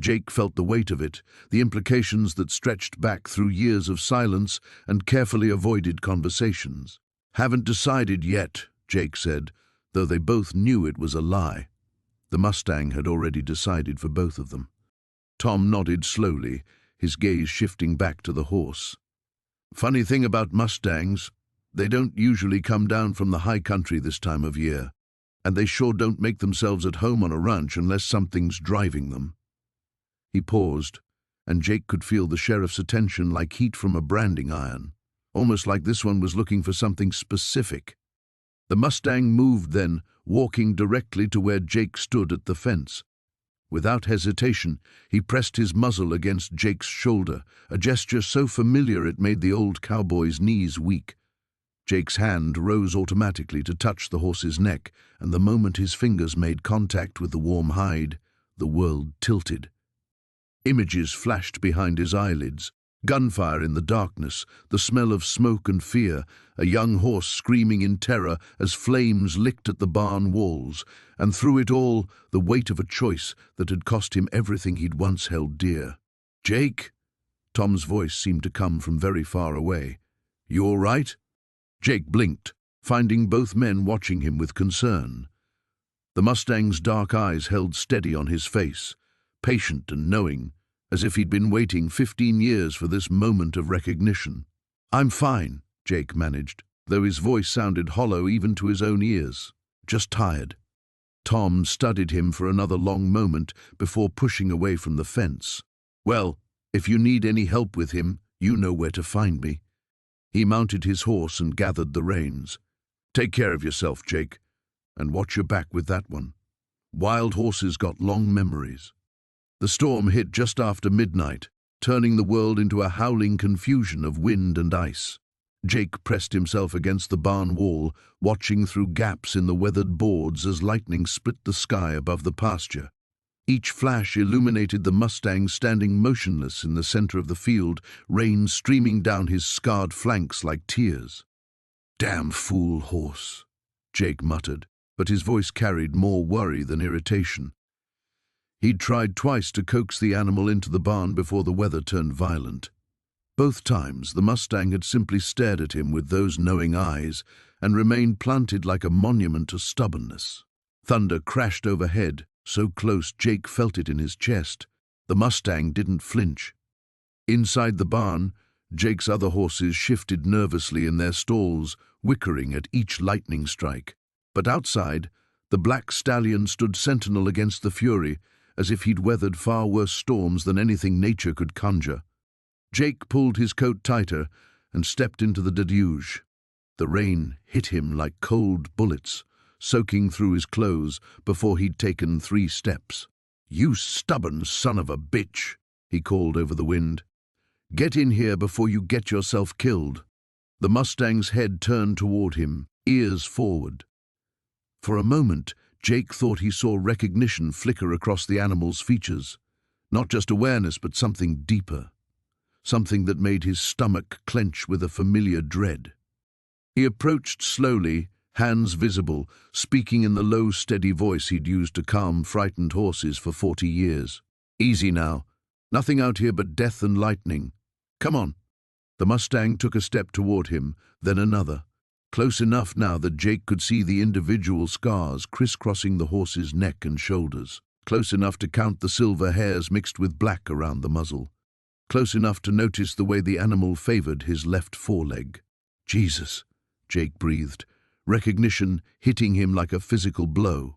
Speaker 1: Jake felt the weight of it, the implications that stretched back through years of silence and carefully avoided conversations. "Haven't decided yet," Jake said, though they both knew it was a lie. The Mustang had already decided for both of them. Tom nodded slowly, his gaze shifting back to the horse. "Funny thing about Mustangs, they don't usually come down from the high country this time of year, and they sure don't make themselves at home on a ranch unless something's driving them." He paused, and Jake could feel the sheriff's attention like heat from a branding iron, almost like this one was looking for something specific. The Mustang moved then, walking directly to where Jake stood at the fence. Without hesitation, he pressed his muzzle against Jake's shoulder, a gesture so familiar it made the old cowboy's knees weak. Jake's hand rose automatically to touch the horse's neck, and the moment his fingers made contact with the warm hide, the world tilted. Images flashed behind his eyelids. Gunfire in the darkness, the smell of smoke and fear, a young horse screaming in terror as flames licked at the barn walls, and through it all, the weight of a choice that had cost him everything he'd once held dear. "Jake?" Tom's voice seemed to come from very far away. "You all right?" Jake blinked, finding both men watching him with concern. The Mustang's dark eyes held steady on his face, patient and knowing, as if he'd been waiting 15 years for this moment of recognition. "I'm fine," Jake managed, though his voice sounded hollow even to his own ears. "Just tired." Tom studied him for another long moment before pushing away from the fence. "Well, if you need any help with him, you know where to find me." He mounted his horse and gathered the reins. "Take care of yourself, Jake, and watch your back with that one. Wild horses got long memories." The storm hit just after midnight, turning the world into a howling confusion of wind and ice. Jake pressed himself against the barn wall, watching through gaps in the weathered boards as lightning split the sky above the pasture. Each flash illuminated the Mustang standing motionless in the center of the field, rain streaming down his scarred flanks like tears. "Damn fool horse," Jake muttered, but his voice carried more worry than irritation. He'd tried twice to coax the animal into the barn before the weather turned violent. Both times, the Mustang had simply stared at him with those knowing eyes and remained planted like a monument to stubbornness. Thunder crashed overhead, so close Jake felt it in his chest. The Mustang didn't flinch. Inside the barn, Jake's other horses shifted nervously in their stalls, whickering at each lightning strike. But outside, the black stallion stood sentinel against the fury, as if he'd weathered far worse storms than anything nature could conjure. Jake pulled his coat tighter and stepped into the deluge. The rain hit him like cold bullets, soaking through his clothes before he'd taken 3 steps. "You stubborn son of a bitch," he called over the wind. "Get in here before you get yourself killed." The Mustang's head turned toward him, ears forward. For a moment, Jake thought he saw recognition flicker across the animal's features. Not just awareness, but something deeper. Something that made his stomach clench with a familiar dread. He approached slowly, hands visible, speaking in the low, steady voice he'd used to calm frightened horses for 40 years. "Easy now. Nothing out here but death and lightning. Come on." The Mustang took a step toward him, then another. Close enough now that Jake could see the individual scars crisscrossing the horse's neck and shoulders. Close enough to count the silver hairs mixed with black around the muzzle. Close enough to notice the way the animal favored his left foreleg. "Jesus," Jake breathed, recognition hitting him like a physical blow.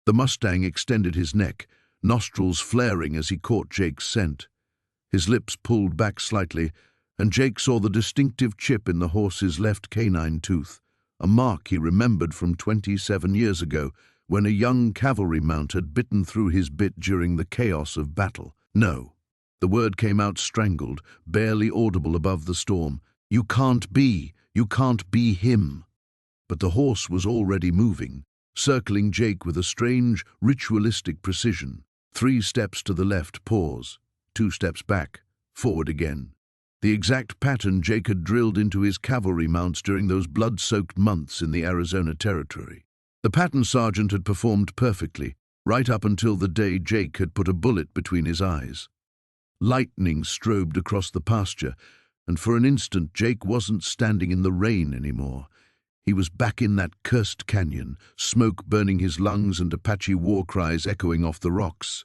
Speaker 1: The Mustang extended his neck, nostrils flaring as he caught Jake's scent. His lips pulled back slightly, and Jake saw the distinctive chip in the horse's left canine tooth, a mark he remembered from 27 years ago when a young cavalry mount had bitten through his bit during the chaos of battle. No. The word came out strangled, barely audible above the storm. You can't be him. But the horse was already moving, circling Jake with a strange, ritualistic precision. 3 steps to the left, pause. 2 steps back, forward again. The exact pattern Jake had drilled into his cavalry mounts during those blood-soaked months in the Arizona Territory. The pattern sergeant had performed perfectly, right up until the day Jake had put a bullet between his eyes. Lightning strobed across the pasture, and for an instant Jake wasn't standing in the rain anymore. He was back in that cursed canyon, smoke burning his lungs and Apache war cries echoing off the rocks.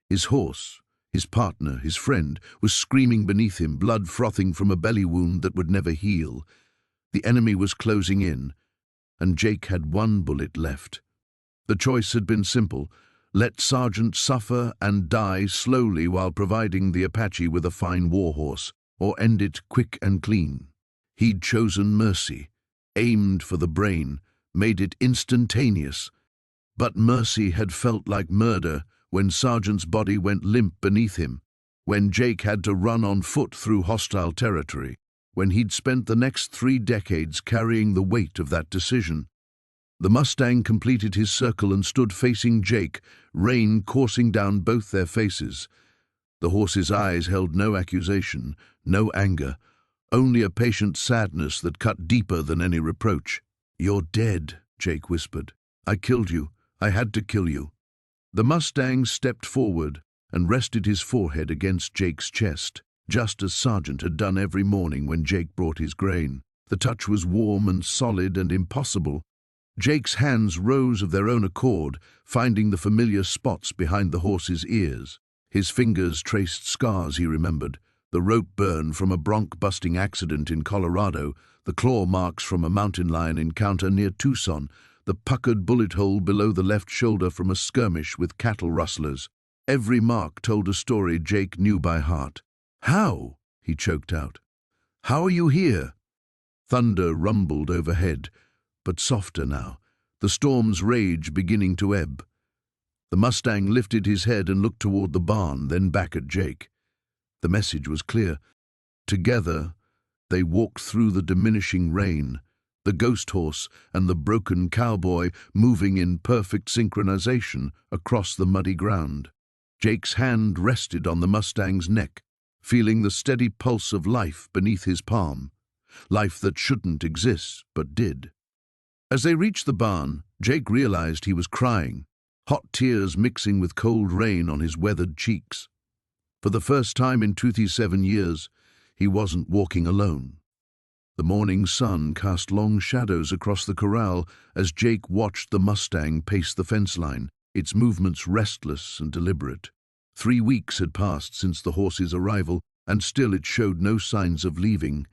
Speaker 1: His horse, his partner, his friend, was screaming beneath him, blood frothing from a belly wound that would never heal. The enemy was closing in, and Jake had 1 bullet left. The choice had been simple: let Sergeant suffer and die slowly while providing the Apache with a fine warhorse, or end it quick and clean. He'd chosen mercy, aimed for the brain, made it instantaneous. But mercy had felt like murder when Sergeant's body went limp beneath him, when Jake had to run on foot through hostile territory, when he'd spent the next 3 decades carrying the weight of that decision. The Mustang completed his circle and stood facing Jake, rain coursing down both their faces. The horse's eyes held no accusation, no anger, only a patient sadness that cut deeper than any reproach. "You're dead," Jake whispered. "I killed you. I had to kill you." The Mustang stepped forward and rested his forehead against Jake's chest, just as Sergeant had done every morning when Jake brought his grain. The touch was warm and solid and impossible. Jake's hands rose of their own accord, finding the familiar spots behind the horse's ears. His fingers traced scars he remembered: the rope burn from a bronc-busting accident in Colorado, the claw marks from a mountain lion encounter near Tucson, the puckered bullet hole below the left shoulder from a skirmish with cattle rustlers. Every mark told a story Jake knew by heart. "How?" he choked out. "How are you here?" Thunder rumbled overhead, but softer now, the storm's rage beginning to ebb. The Mustang lifted his head and looked toward the barn, then back at Jake. The message was clear. Together, they walked through the diminishing rain, the ghost horse and the broken cowboy moving in perfect synchronization across the muddy ground. Jake's hand rested on the Mustang's neck, feeling the steady pulse of life beneath his palm, life that shouldn't exist but did. As they reached the barn, Jake realized he was crying, hot tears mixing with cold rain on his weathered cheeks. For the first time in 27 years, he wasn't walking alone. The morning sun cast long shadows across the corral as Jake watched the Mustang pace the fence line, its movements restless and deliberate. 3 weeks had passed since the horse's arrival, and still it showed no signs of leaving.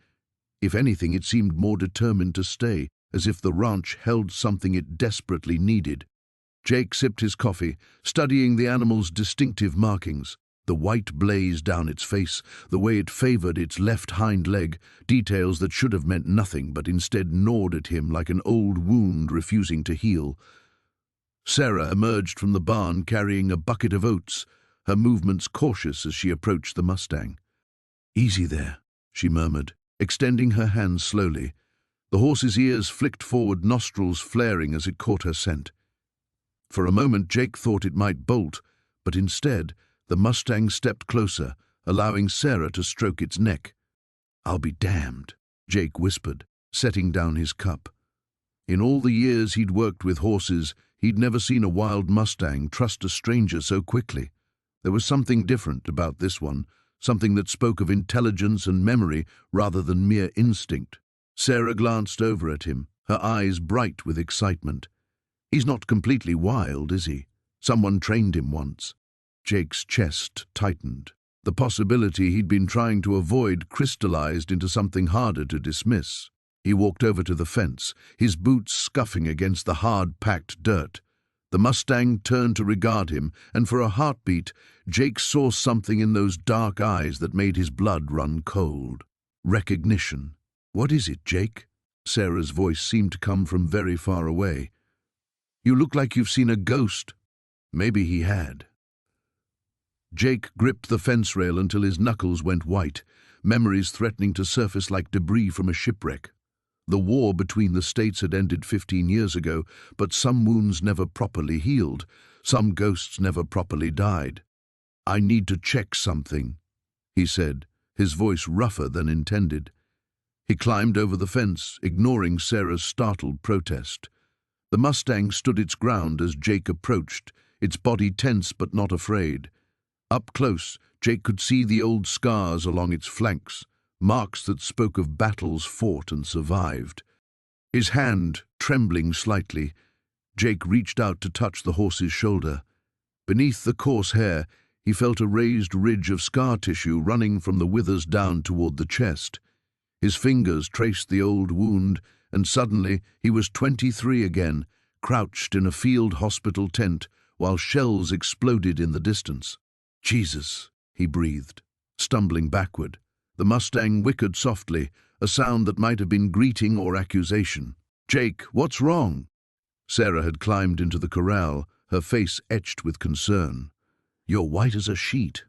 Speaker 1: If anything, it seemed more determined to stay, as if the ranch held something it desperately needed. Jake sipped his coffee, studying the animal's distinctive markings: the white blaze down its face, the way it favored its left hind leg, details that should have meant nothing but instead gnawed at him like an old wound refusing to heal. Sarah emerged from the barn carrying a bucket of oats, her movements cautious as she approached the Mustang. "Easy there," she murmured, extending her hands slowly. The horse's ears flicked forward, nostrils flaring as it caught her scent. For a moment Jake thought it might bolt, but instead the Mustang stepped closer, allowing Sarah to stroke its neck. "I'll be damned," Jake whispered, setting down his cup. In all the years he'd worked with horses, he'd never seen a wild Mustang trust a stranger so quickly. There was something different about this one, something that spoke of intelligence and memory rather than mere instinct. Sarah glanced over at him, her eyes bright with excitement. "He's not completely wild, is he? Someone trained him once." Jake's chest tightened. The possibility he'd been trying to avoid crystallized into something harder to dismiss. He walked over to the fence, his boots scuffing against the hard-packed dirt. The Mustang turned to regard him, and for a heartbeat, Jake saw something in those dark eyes that made his blood run cold. Recognition. "What is it, Jake?" Sarah's voice seemed to come from very far away. "You look like you've seen a ghost." Maybe he had. Jake gripped the fence rail until his knuckles went white, memories threatening to surface like debris from a shipwreck. The war between the states had ended 15 years ago, but some wounds never properly healed. Some ghosts never properly died. "I need to check something," he said, his voice rougher than intended. He climbed over the fence, ignoring Sarah's startled protest. The Mustang stood its ground as Jake approached, its body tense but not afraid. Up close, Jake could see the old scars along its flanks, marks that spoke of battles fought and survived. His hand trembling slightly, Jake reached out to touch the horse's shoulder. Beneath the coarse hair, he felt a raised ridge of scar tissue running from the withers down toward the chest. His fingers traced the old wound, and suddenly he was 23 again, crouched in a field hospital tent while shells exploded in the distance. "Jesus," he breathed, stumbling backward. The Mustang whickered softly, a sound that might have been greeting or accusation. "Jake, what's wrong?" Sarah had climbed into the corral, her face etched with concern. "You're white as a sheet."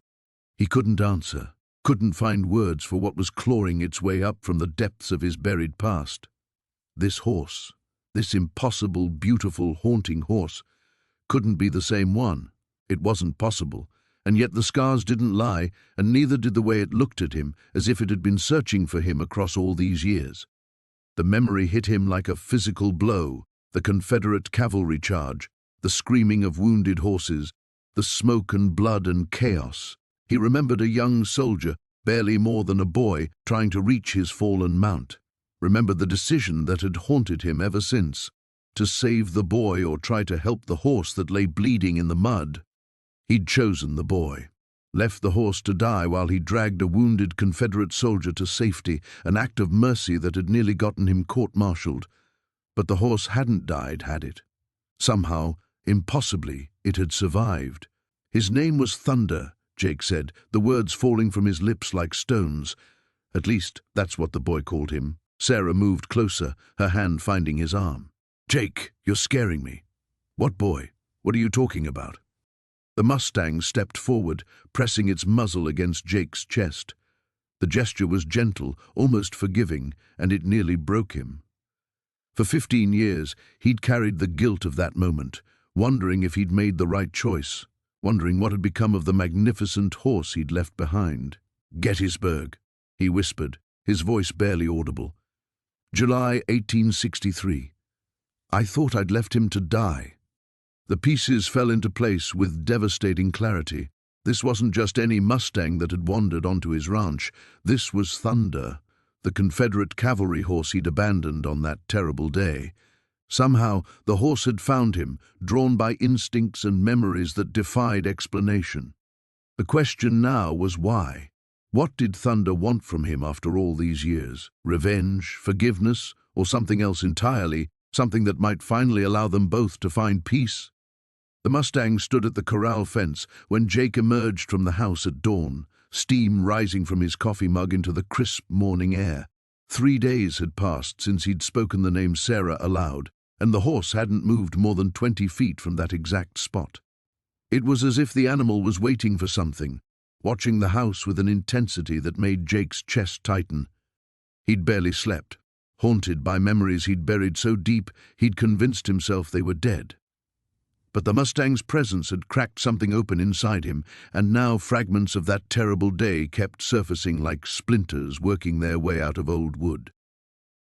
Speaker 1: He couldn't answer, couldn't find words for what was clawing its way up from the depths of his buried past. This horse, this impossible, beautiful, haunting horse, couldn't be the same one. It wasn't possible. And yet the scars didn't lie, and neither did the way it looked at him, as if it had been searching for him across all these years. The memory hit him like a physical blow, the Confederate cavalry charge, the screaming of wounded horses, the smoke and blood and chaos. He remembered a young soldier, barely more than a boy, trying to reach his fallen mount. Remembered the decision that had haunted him ever since, to save the boy or try to help the horse that lay bleeding in the mud. He'd chosen the boy, left the horse to die while he dragged a wounded Confederate soldier to safety, an act of mercy that had nearly gotten him court-martialed. But the horse hadn't died, had it? Somehow, impossibly, it had survived. His name was Thunder, Jake said, the words falling from his lips like stones. At least, that's what the boy called him. Sarah moved closer, her hand finding his arm. "Jake, you're scaring me." "What boy? What are you talking about?" The Mustang stepped forward, pressing its muzzle against Jake's chest. The gesture was gentle, almost forgiving, and it nearly broke him. For 15 years, he'd carried the guilt of that moment, wondering if he'd made the right choice, wondering what had become of the magnificent horse he'd left behind. "Gettysburg," he whispered, his voice barely audible. "July 1863. I thought I'd left him to die." The pieces fell into place with devastating clarity. This wasn't just any Mustang that had wandered onto his ranch. This was Thunder, the Confederate cavalry horse he'd abandoned on that terrible day. Somehow, the horse had found him, drawn by instincts and memories that defied explanation. The question now was why? What did Thunder want from him after all these years? Revenge, forgiveness, or something else entirely, something that might finally allow them both to find peace? The Mustang stood at the corral fence when Jake emerged from the house at dawn, steam rising from his coffee mug into the crisp morning air. 3 days had passed since he'd spoken the name Sarah aloud, and the horse hadn't moved more than 20 feet from that exact spot. It was as if the animal was waiting for something, watching the house with an intensity that made Jake's chest tighten. He'd barely slept, haunted by memories he'd buried so deep he'd convinced himself they were dead. But the Mustang's presence had cracked something open inside him, and now fragments of that terrible day kept surfacing like splinters working their way out of old wood.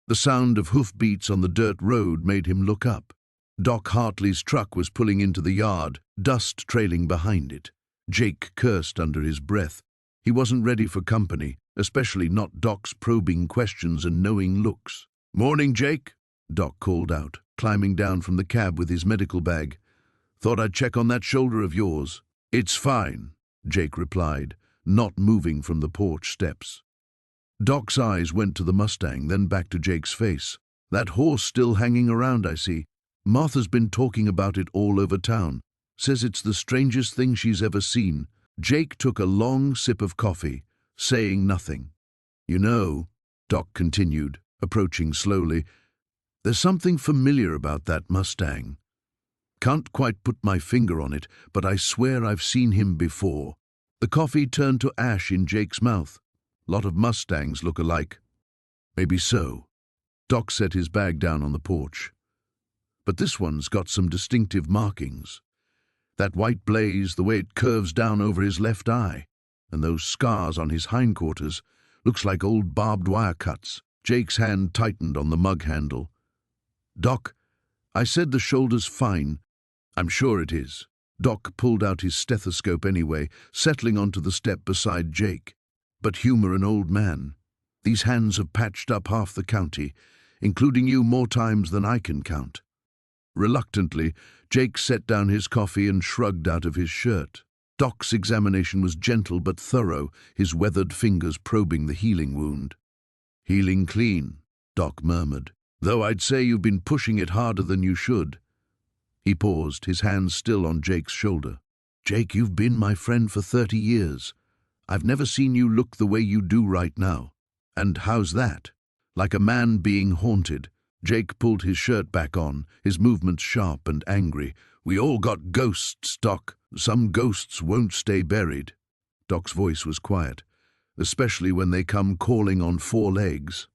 Speaker 1: The sound of hoofbeats on the dirt road made him look up. Doc Hartley's truck was pulling into the yard, dust trailing behind it. Jake cursed under his breath. He wasn't ready for company, especially not Doc's probing questions and knowing looks. "Morning, Jake," Doc called out, climbing down from the cab with his medical bag. "Thought I'd check on that shoulder of yours." "It's fine," Jake replied, not moving from the porch steps. Doc's eyes went to the Mustang, then back to Jake's face. That horse still hanging around, I see. Martha's been talking about it all over town. Says it's the strangest thing she's ever seen. Jake took a long sip of coffee, saying nothing. You know, Doc continued, approaching slowly, there's something familiar about that Mustang. Can't quite put my finger on it, but I swear I've seen him before. The coffee turned to ash in Jake's mouth. Lot of Mustangs look alike. Maybe so. Doc set his bag down on the porch. But this one's got some distinctive markings. That white blaze, the way it curves down over his left eye, and those scars on his hindquarters, looks like old barbed wire cuts. Jake's hand tightened on the mug handle. Doc, I said the shoulder's fine. I'm sure it is. Doc pulled out his stethoscope anyway, settling onto the step beside Jake. But humor an old man. These hands have patched up half the county, including you more times than I can count. Reluctantly, Jake set down his coffee and shrugged out of his shirt. Doc's examination was gentle but thorough, his weathered fingers probing the healing wound. Healing clean, Doc murmured, though I'd say you've been pushing it harder than you should. He paused, his hands still on Jake's shoulder. Jake, you've been my friend for 30 years. I've never seen you look the way you do right now. And how's that? Like a man being haunted. Jake pulled his shirt back on, his movements sharp and angry. We all got ghosts, Doc. Some ghosts won't stay buried. Doc's voice was quiet, especially when they come calling on 4 legs.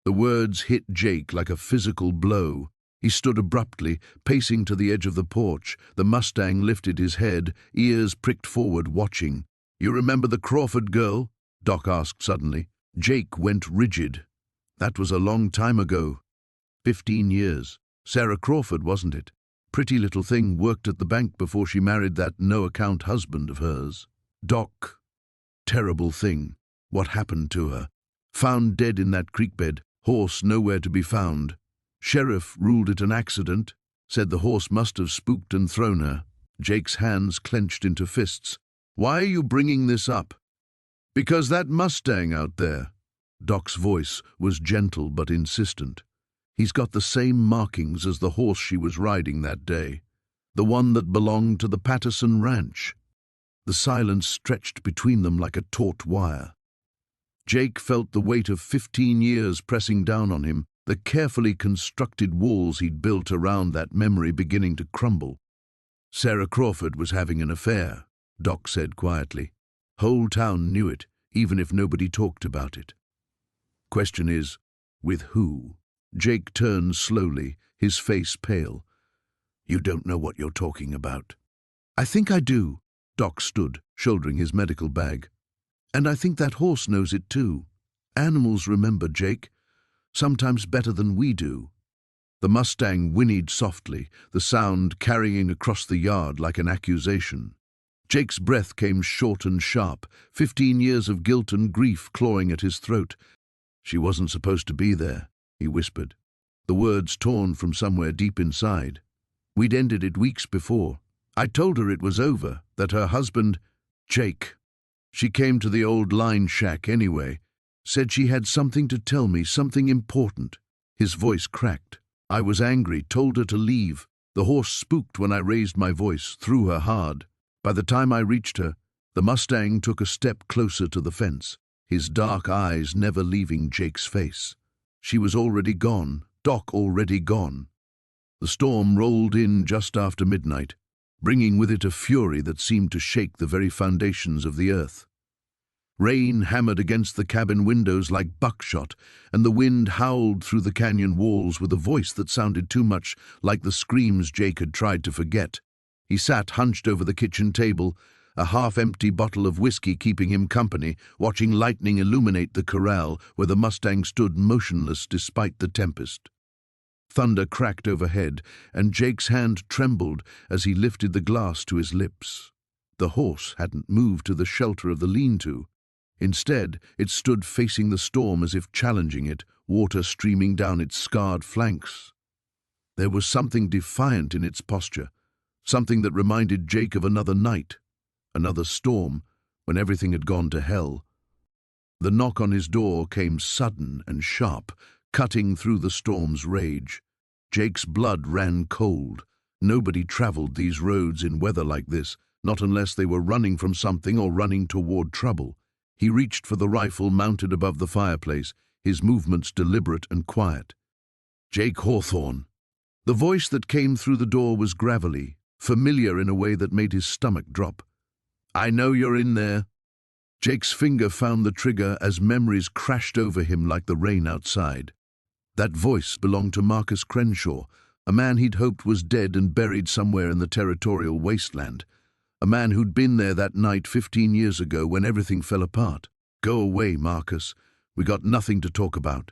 Speaker 1: The words hit Jake like a physical blow. He stood abruptly, pacing to the edge of the porch. The Mustang lifted his head, ears pricked forward, watching. You remember the Crawford girl? Doc asked suddenly. Jake went rigid. That was a long time ago. 15 years. Sarah Crawford, wasn't it? Pretty little thing, worked at the bank before she married that no-account husband of hers. Doc. Terrible thing. What happened to her? Found dead in that creek bed. Horse nowhere to be found. Sheriff ruled it an accident. Said the horse must have spooked and thrown her. Jake's hands clenched into fists. Why are you bringing this up? Because that Mustang out there. Doc's voice was gentle but insistent. He's got the same markings as the horse she was riding that day. The one that belonged to the Patterson Ranch. The silence stretched between them like a taut wire. Jake felt the weight of 15 years pressing down on him, the carefully constructed walls he'd built around that memory beginning to crumble. Sarah Crawford was having an affair, Doc said quietly. Whole town knew it, even if nobody talked about it. Question is, with who? Jake turned slowly, his face pale. You don't know what you're talking about. I think I do. Doc stood, shouldering his medical bag. And I think that horse knows it too. Animals remember, Jake, sometimes better than we do. The Mustang whinnied softly, the sound carrying across the yard like an accusation. Jake's breath came short and sharp, 15 years of guilt and grief clawing at his throat. She wasn't supposed to be there, he whispered, the words torn from somewhere deep inside. We'd ended it weeks before. I told her it was over, that her husband, Jake. She came to the old line shack anyway, said she had something to tell me, something important. His voice cracked. I was angry, told her to leave. The horse spooked when I raised my voice, threw her hard. By the time I reached her, the Mustang took a step closer to the fence, his dark eyes never leaving Jake's face. She was already gone, Doc already gone. The storm rolled in just after midnight, bringing with it a fury that seemed to shake the very foundations of the earth. Rain hammered against the cabin windows like buckshot, and the wind howled through the canyon walls with a voice that sounded too much like the screams Jake had tried to forget. He sat hunched over the kitchen table, a half-empty bottle of whiskey keeping him company, watching lightning illuminate the corral where the Mustang stood motionless despite the tempest. Thunder cracked overhead, and Jake's hand trembled as he lifted the glass to his lips. The horse hadn't moved to the shelter of the lean-to. Instead, it stood facing the storm as if challenging it, water streaming down its scarred flanks. There was something defiant in its posture, something that reminded Jake of another night, another storm, when everything had gone to hell. The knock on his door came sudden and sharp, cutting through the storm's rage. Jake's blood ran cold. Nobody traveled these roads in weather like this, not unless they were running from something or running toward trouble. He reached for the rifle mounted above the fireplace, his movements deliberate and quiet. "Jake Hawthorne." The voice that came through the door was gravelly, familiar in a way that made his stomach drop. "I know you're in there." Jake's finger found the trigger as memories crashed over him like the rain outside. That voice belonged to Marcus Crenshaw, a man he'd hoped was dead and buried somewhere in the territorial wasteland. A man who'd been there that night 15 years ago when everything fell apart. "Go away, Marcus. We got nothing to talk about."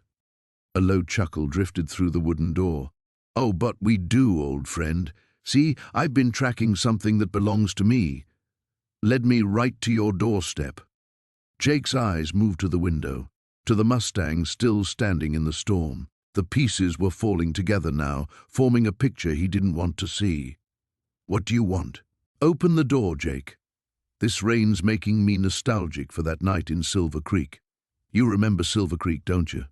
Speaker 1: A low chuckle drifted through the wooden door. "Oh, but we do, old friend. See, I've been tracking something that belongs to me. Led me right to your doorstep." Jake's eyes moved to the window, to the Mustang still standing in the storm. The pieces were falling together now, forming a picture he didn't want to see. "What do you want?" "Open the door, Jake. This rain's making me nostalgic for that night in Silver Creek." You remember Silver Creek, don't you?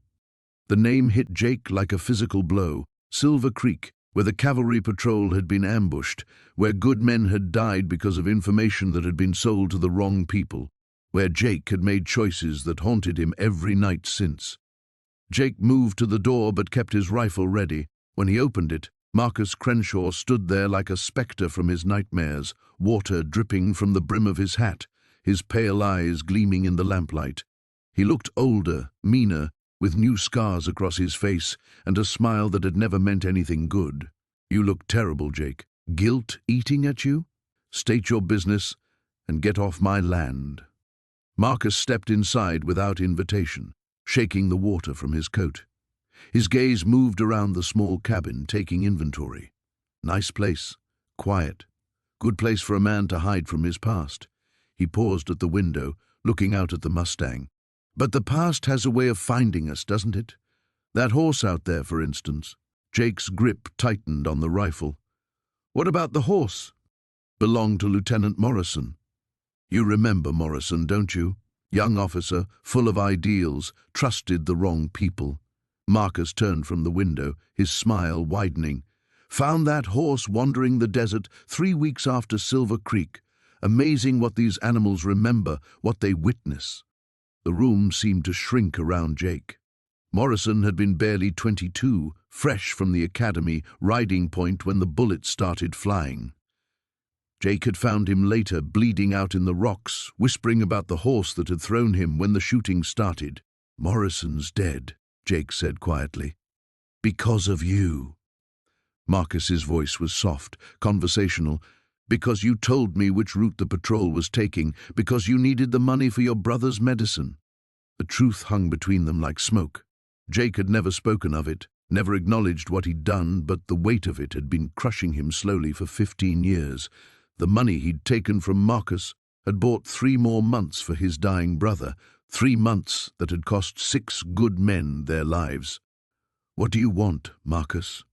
Speaker 1: The name hit Jake like a physical blow. Silver Creek, where the cavalry patrol had been ambushed, where good men had died because of information that had been sold to the wrong people, where Jake had made choices that haunted him every night since. Jake moved to the door but kept his rifle ready. When he opened it, Marcus Crenshaw stood there like a spectre from his nightmares, water dripping from the brim of his hat, his pale eyes gleaming in the lamplight. He looked older, meaner, with new scars across his face and a smile that had never meant anything good. "You look terrible, Jake. Guilt eating at you? State your business and get off my land." Marcus stepped inside without invitation, shaking the water from his coat. His gaze moved around the small cabin, taking inventory. Nice place, quiet, good place for a man to hide from his past. He paused at the window, looking out at the Mustang. "But the past has a way of finding us, doesn't it? That horse out there, for instance." Jake's grip tightened on the rifle. "What about the horse?" "Belonged to Lieutenant Morrison." "You remember Morrison, don't you? Young officer, full of ideals, trusted the wrong people." Marcus turned from the window, his smile widening. "Found that horse wandering the desert 3 weeks after Silver Creek. Amazing what these animals remember, what they witness." The room seemed to shrink around Jake. Morrison had been barely 22, fresh from the academy, riding point when the bullets started flying. Jake had found him later, bleeding out in the rocks, whispering about the horse that had thrown him when the shooting started. "Morrison's dead," Jake said quietly. "Because of you." Marcus's voice was soft, conversational. "Because you told me which route the patrol was taking, because you needed the money for your brother's medicine." The truth hung between them like smoke. Jake had never spoken of it, never acknowledged what he'd done, but the weight of it had been crushing him slowly for 15 years. The money he'd taken from Marcus had bought 3 more months for his dying brother, 3 months that had cost 6 good men their lives. "What do you want, Marcus?"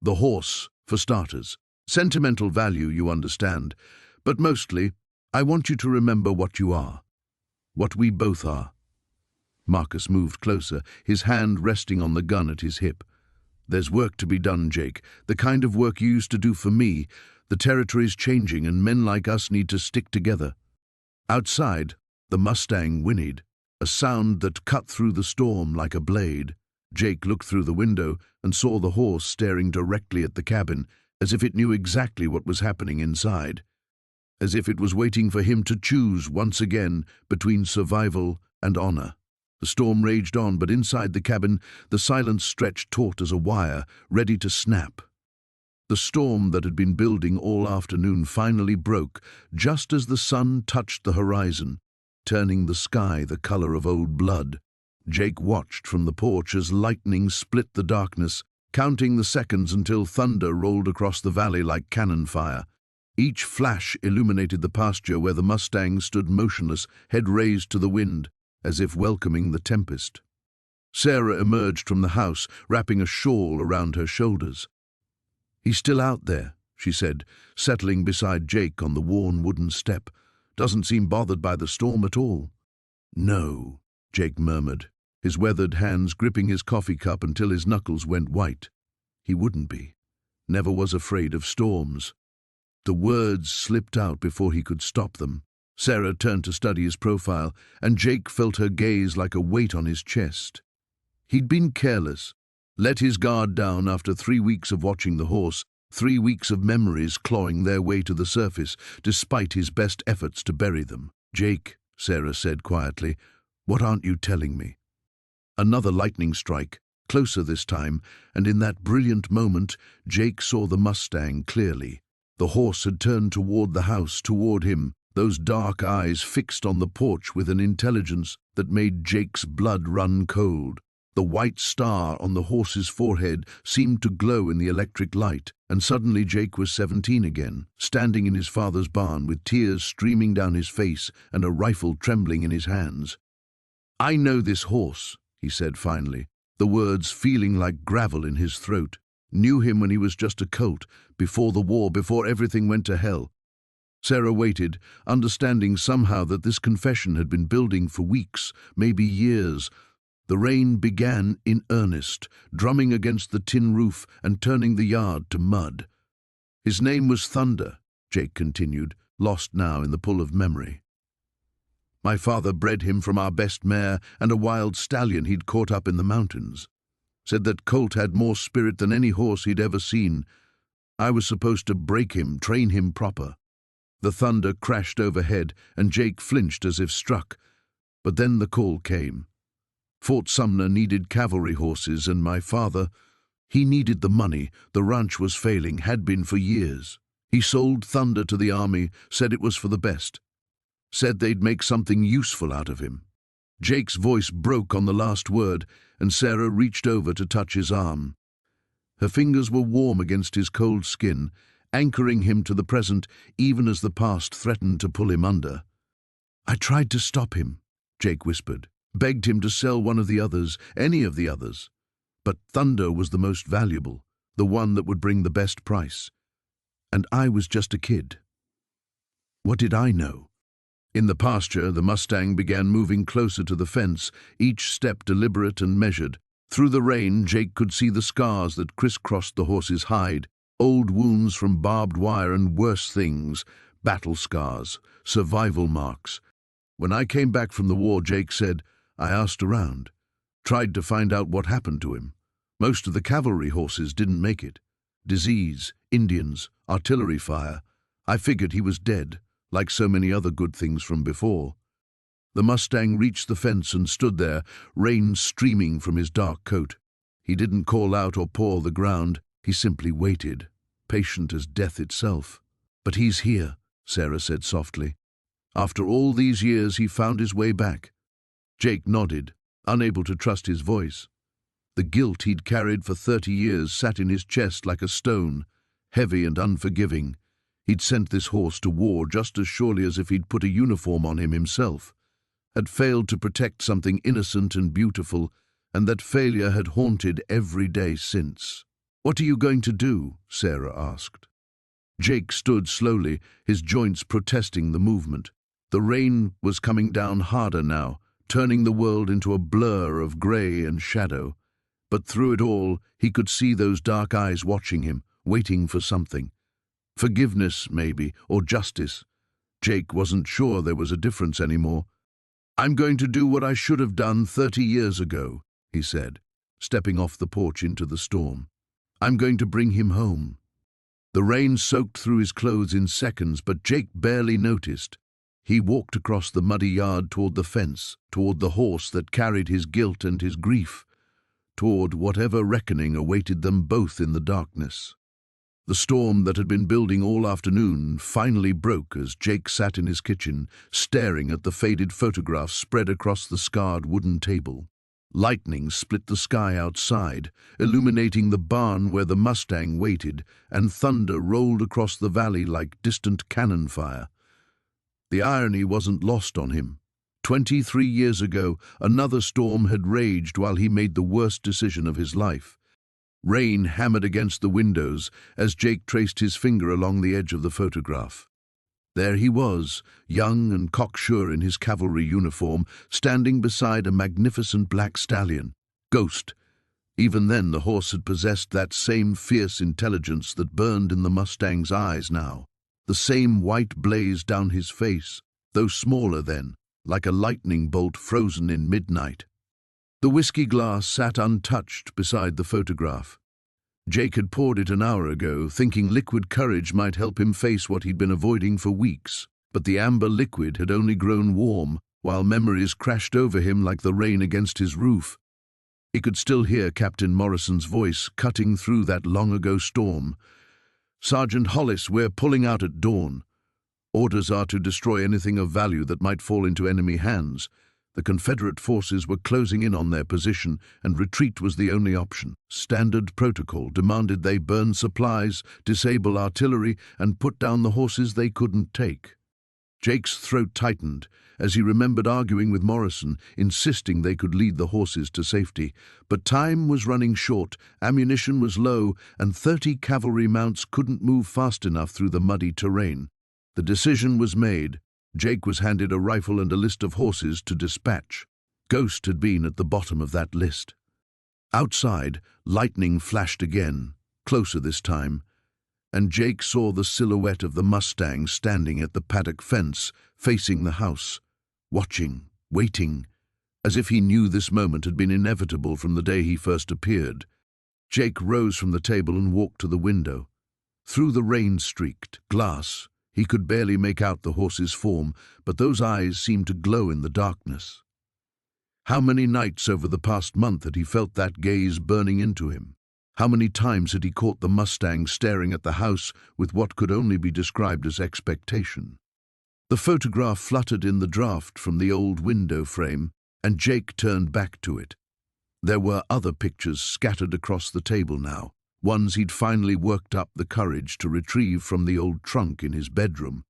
Speaker 1: "The horse, for starters. Sentimental value, you understand. But mostly, I want you to remember what you are. What we both are." Marcus moved closer, his hand resting on the gun at his hip. "There's work to be done, Jake. The kind of work you used to do for me. The territory's changing and men like us need to stick together." Outside, the Mustang whinnied, a sound that cut through the storm like a blade. Jake looked through the window and saw the horse staring directly at the cabin, as if it knew exactly what was happening inside, as if it was waiting for him to choose once again between survival and honor. The storm raged on, but inside the cabin, the silence stretched taut as a wire, ready to snap. The storm that had been building all afternoon finally broke, just as the sun touched the horizon, turning the sky the color of old blood. Jake watched from the porch as lightning split the darkness, counting the seconds until thunder rolled across the valley like cannon fire. Each flash illuminated the pasture where the Mustang stood motionless, head raised to the wind, as if welcoming the tempest. Sarah emerged from the house, wrapping a shawl around her shoulders. "He's still out there," she said, settling beside Jake on the worn wooden step. "Doesn't seem bothered by the storm at all." "No." Jake murmured, his weathered hands gripping his coffee cup until his knuckles went white. He wouldn't be. Never was afraid of storms. The words slipped out before he could stop them. Sarah turned to study his profile, and Jake felt her gaze like a weight on his chest. He'd been careless, let his guard down after 3 weeks of watching the horse, 3 weeks of memories clawing their way to the surface, despite his best efforts to bury them. "Jake," Sarah said quietly, "what aren't you telling me?" Another lightning strike, closer this time, and in that brilliant moment, Jake saw the Mustang clearly. The horse had turned toward the house, toward him, those dark eyes fixed on the porch with an intelligence that made Jake's blood run cold. The white star on the horse's forehead seemed to glow in the electric light, and suddenly Jake was 17 again, standing in his father's barn with tears streaming down his face and a rifle trembling in his hands. "I know this horse," he said finally, the words feeling like gravel in his throat. "Knew him when he was just a colt, before the war, before everything went to hell." Sarah waited, understanding somehow that this confession had been building for weeks, maybe years. The rain began in earnest, drumming against the tin roof and turning the yard to mud. "His name was Thunder," Jake continued, lost now in the pull of memory. "My father bred him from our best mare and a wild stallion he'd caught up in the mountains. Said that colt had more spirit than any horse he'd ever seen. I was supposed to break him, train him proper." The thunder crashed overhead, and Jake flinched as if struck. But then the call came. Fort Sumner needed cavalry horses, and my father, he needed the money. The ranch was failing, had been for years. He sold Thunder to the army, said it was for the best. Said they'd make something useful out of him. Jake's voice broke on the last word, and Sarah reached over to touch his arm. Her fingers were warm against his cold skin, anchoring him to the present even as the past threatened to pull him under. "I tried to stop him," Jake whispered. "Begged him to sell one of the others, any of the others. But Thunder was the most valuable, the one that would bring the best price. And I was just a kid. What did I know?" In the pasture, the Mustang began moving closer to the fence, each step deliberate and measured. Through the rain, Jake could see the scars that crisscrossed the horse's hide, old wounds from barbed wire and worse things, battle scars, survival marks. "When I came back from the war," Jake said, "I asked around, tried to find out what happened to him. Most of the cavalry horses didn't make it. Disease, Indians, artillery fire. I figured he was dead, like so many other good things from before." The Mustang reached the fence and stood there, rain streaming from his dark coat. He didn't call out or paw the ground. He simply waited, patient as death itself. "But he's here," Sarah said softly. "After all these years, he found his way back." Jake nodded, unable to trust his voice. The guilt he'd carried for 30 years sat in his chest like a stone, heavy and unforgiving. He'd sent this horse to war just as surely as if he'd put a uniform on him himself. Had failed to protect something innocent and beautiful, and that failure had haunted every day since. "What are you going to do?" Sarah asked. Jake stood slowly, his joints protesting the movement. The rain was coming down harder now, turning the world into a blur of grey and shadow. But through it all, he could see those dark eyes watching him, waiting for something. Forgiveness, maybe, or justice. Jake wasn't sure there was a difference anymore. "I'm going to do what I should have done 30 years ago," he said, stepping off the porch into the storm. "I'm going to bring him home." The rain soaked through his clothes in seconds, but Jake barely noticed. He walked across the muddy yard toward the fence, toward the horse that carried his guilt and his grief, toward whatever reckoning awaited them both in the darkness. The storm that had been building all afternoon finally broke as Jake sat in his kitchen, staring at the faded photographs spread across the scarred wooden table. Lightning split the sky outside, illuminating the barn where the Mustang waited, and thunder rolled across the valley like distant cannon fire. The irony wasn't lost on him. 23 years ago, another storm had raged while he made the worst decision of his life. Rain hammered against the windows as Jake traced his finger along the edge of the photograph. There he was, young and cocksure in his cavalry uniform, standing beside a magnificent black stallion, Ghost. Even then the horse had possessed that same fierce intelligence that burned in the Mustang's eyes now. The same white blaze down his face, though smaller then, like a lightning bolt frozen in midnight. The whiskey glass sat untouched beside the photograph. Jake had poured it an hour ago, thinking liquid courage might help him face what he'd been avoiding for weeks. But the amber liquid had only grown warm, while memories crashed over him like the rain against his roof. He could still hear Captain Morrison's voice cutting through that long-ago storm. "Sergeant Hollis, we're pulling out at dawn. Orders are to destroy anything of value that might fall into enemy hands." The Confederate forces were closing in on their position, and retreat was the only option. Standard protocol demanded they burn supplies, disable artillery, and put down the horses they couldn't take. Jake's throat tightened as he remembered arguing with Morrison, insisting they could lead the horses to safety. But time was running short, ammunition was low, and 30 cavalry mounts couldn't move fast enough through the muddy terrain. The decision was made. Jake was handed a rifle and a list of horses to dispatch. Ghost had been at the bottom of that list. Outside, lightning flashed again, closer this time, and Jake saw the silhouette of the Mustang standing at the paddock fence, facing the house, watching, waiting, as if he knew this moment had been inevitable from the day he first appeared. Jake rose from the table and walked to the window. Through the rain-streaked glass, he could barely make out the horse's form, but those eyes seemed to glow in the darkness. How many nights over the past month had he felt that gaze burning into him? How many times had he caught the Mustang staring at the house with what could only be described as expectation? The photograph fluttered in the draft from the old window frame, and Jake turned back to it. There were other pictures scattered across the table now, ones he'd finally worked up the courage to retrieve from the old trunk in his bedroom.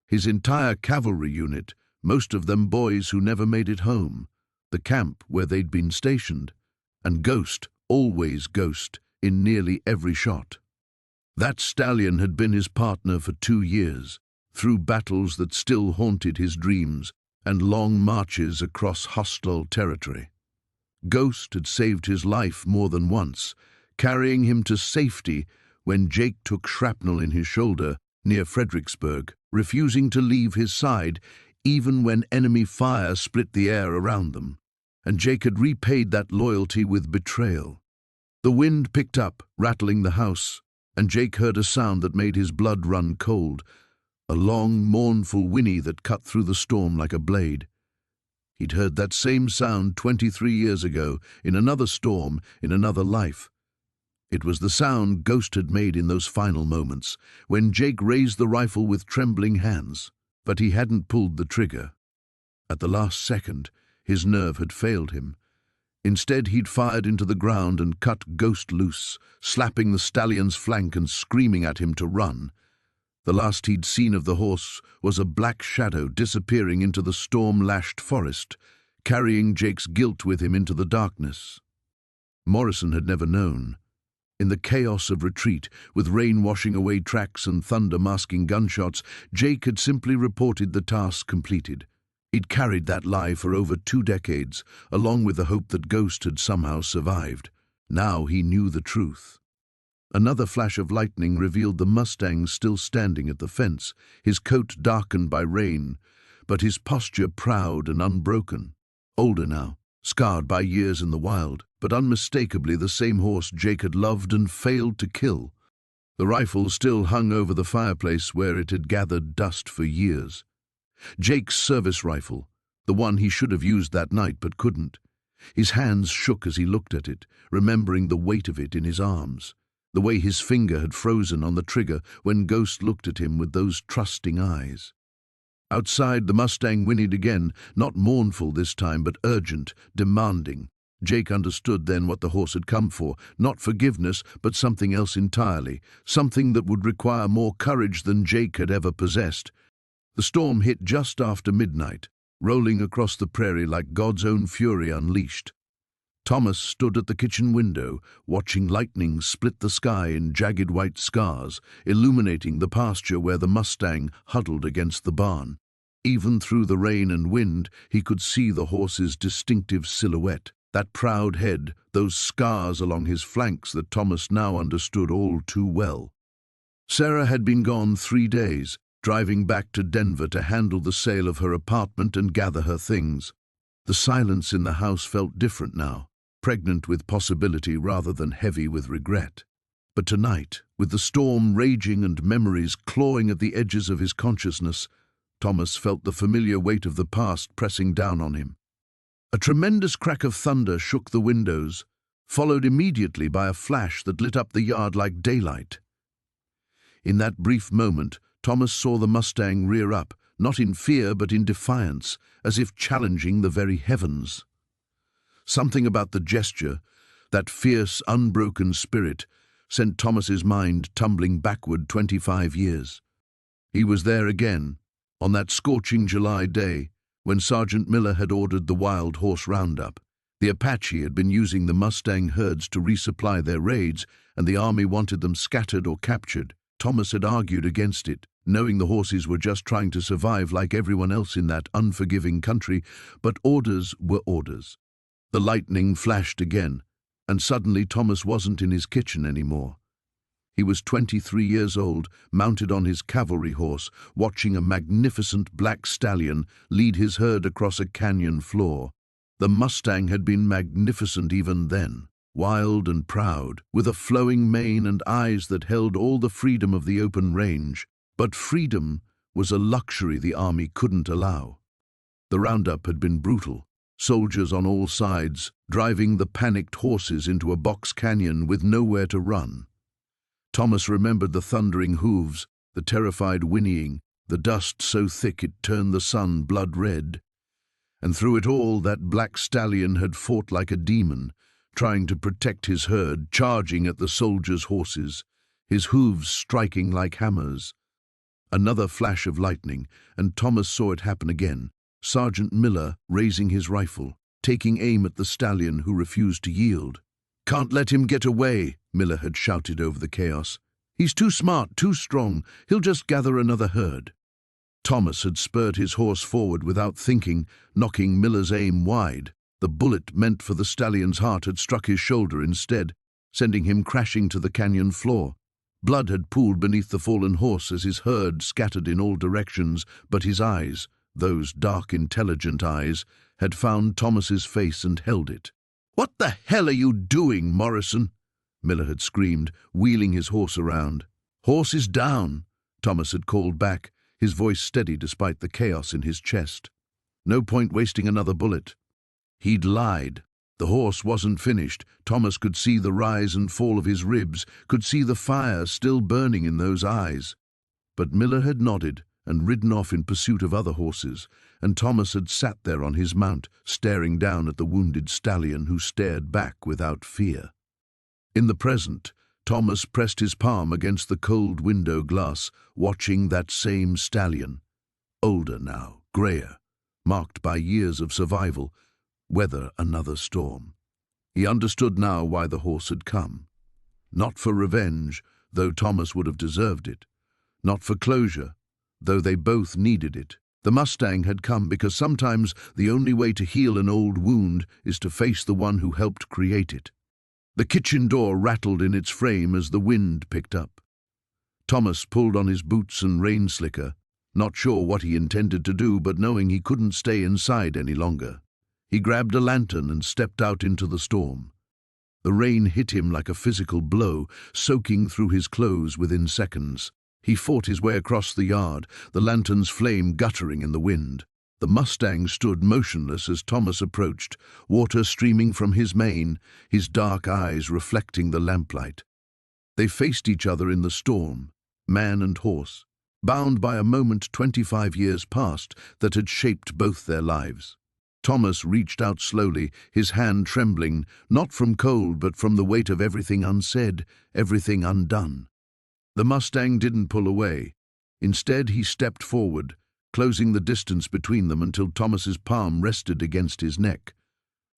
Speaker 1: His entire cavalry unit, most of them boys who never made it home, the camp where they'd been stationed, and Ghost, always Ghost, in nearly every shot. That stallion had been his partner for 2 years, through battles that still haunted his dreams and long marches across hostile territory. Ghost had saved his life more than once, carrying him to safety when Jake took shrapnel in his shoulder near Fredericksburg, refusing to leave his side even when enemy fire split the air around them. And Jake had repaid that loyalty with betrayal. The wind picked up, rattling the house, and Jake heard a sound that made his blood run cold, a long, mournful whinny that cut through the storm like a blade. He'd heard that same sound 23 years ago, in another storm, in another life. It was the sound Ghost had made in those final moments, when Jake raised the rifle with trembling hands, but he hadn't pulled the trigger. At the last second, his nerve had failed him. Instead, he'd fired into the ground and cut Ghost loose, slapping the stallion's flank and screaming at him to run. The last he'd seen of the horse was a black shadow disappearing into the storm-lashed forest, carrying Jake's guilt with him into the darkness. Morrison had never known. In the chaos of retreat, with rain washing away tracks and thunder masking gunshots, Jake had simply reported the task completed. He'd carried that lie for over 2 decades, along with the hope that Ghost had somehow survived. Now he knew the truth. Another flash of lightning revealed the Mustang still standing at the fence, his coat darkened by rain, but his posture proud and unbroken. Older now, scarred by years in the wild, but unmistakably the same horse Jake had loved and failed to kill. The rifle still hung over the fireplace where it had gathered dust for years. Jake's service rifle, the one he should have used that night but couldn't. His hands shook as he looked at it, remembering the weight of it in his arms, the way his finger had frozen on the trigger when Ghost looked at him with those trusting eyes. Outside, the Mustang whinnied again, not mournful this time, but urgent, demanding. Jake understood then what the horse had come for, not forgiveness, but something else entirely, something that would require more courage than Jake had ever possessed. The storm hit just after midnight, rolling across the prairie like God's own fury unleashed. Thomas stood at the kitchen window, watching lightning split the sky in jagged white scars, illuminating the pasture where the Mustang huddled against the barn. Even through the rain and wind, he could see the horse's distinctive silhouette, that proud head, those scars along his flanks that Thomas now understood all too well. Sarah had been gone 3 days, driving back to Denver to handle the sale of her apartment and gather her things. The silence in the house felt different now, pregnant with possibility rather than heavy with regret. But tonight, with the storm raging and memories clawing at the edges of his consciousness, Thomas felt the familiar weight of the past pressing down on him. A tremendous crack of thunder shook the windows, followed immediately by a flash that lit up the yard like daylight. In that brief moment, Thomas saw the Mustang rear up, not in fear but in defiance, as if challenging the very heavens. Something about the gesture, that fierce, unbroken spirit, sent Thomas's mind tumbling backward 25 years. He was there again, on that scorching July day, when Sergeant Miller had ordered the wild horse roundup. The Apache had been using the Mustang herds to resupply their raids, and the army wanted them scattered or captured. Thomas had argued against it, knowing the horses were just trying to survive like everyone else in that unforgiving country, but orders were orders. The lightning flashed again, and suddenly Thomas wasn't in his kitchen anymore. He was 23 years old, mounted on his cavalry horse, watching a magnificent black stallion lead his herd across a canyon floor. The Mustang had been magnificent even then, wild and proud, with a flowing mane and eyes that held all the freedom of the open range. But freedom was a luxury the army couldn't allow. The roundup had been brutal, soldiers on all sides, driving the panicked horses into a box canyon with nowhere to run. Thomas remembered the thundering hooves, the terrified whinnying, the dust so thick it turned the sun blood red. And through it all, that black stallion had fought like a demon, trying to protect his herd, charging at the soldiers' horses, his hooves striking like hammers. Another flash of lightning, and Thomas saw it happen again. Sergeant Miller raising his rifle, taking aim at the stallion who refused to yield. "Can't let him get away," Miller had shouted over the chaos. "He's too smart, too strong. He'll just gather another herd." Thomas had spurred his horse forward without thinking, knocking Miller's aim wide. The bullet meant for the stallion's heart had struck his shoulder instead, sending him crashing to the canyon floor. Blood had pooled beneath the fallen horse as his herd scattered in all directions, but his eyes, those dark, intelligent eyes, had found Thomas's face and held it. "What the hell are you doing, Morrison?" Miller had screamed, wheeling his horse around. "Horse is down," Thomas had called back, his voice steady despite the chaos in his chest. No point wasting another bullet. He'd lied. The horse wasn't finished. Thomas could see the rise and fall of his ribs, could see the fire still burning in those eyes. But Miller had nodded and ridden off in pursuit of other horses, and Thomas had sat there on his mount, staring down at the wounded stallion who stared back without fear. In the present, Thomas pressed his palm against the cold window glass, watching that same stallion. Older now, grayer, marked by years of survival, weather another storm. He understood now why the horse had come. Not for revenge, though Thomas would have deserved it. Not for closure, though they both needed it. The Mustang had come because sometimes the only way to heal an old wound is to face the one who helped create it. The kitchen door rattled in its frame as the wind picked up. Thomas pulled on his boots and rain slicker, not sure what he intended to do, but knowing he couldn't stay inside any longer. He grabbed a lantern and stepped out into the storm. The rain hit him like a physical blow, soaking through his clothes within seconds. He fought his way across the yard, the lantern's flame guttering in the wind. The Mustang stood motionless as Thomas approached, water streaming from his mane, his dark eyes reflecting the lamplight. They faced each other in the storm, man and horse, bound by a moment 25 years past that had shaped both their lives. Thomas reached out slowly, his hand trembling, not from cold but from the weight of everything unsaid, everything undone. The Mustang didn't pull away. Instead, he stepped forward, closing the distance between them until Thomas's palm rested against his neck.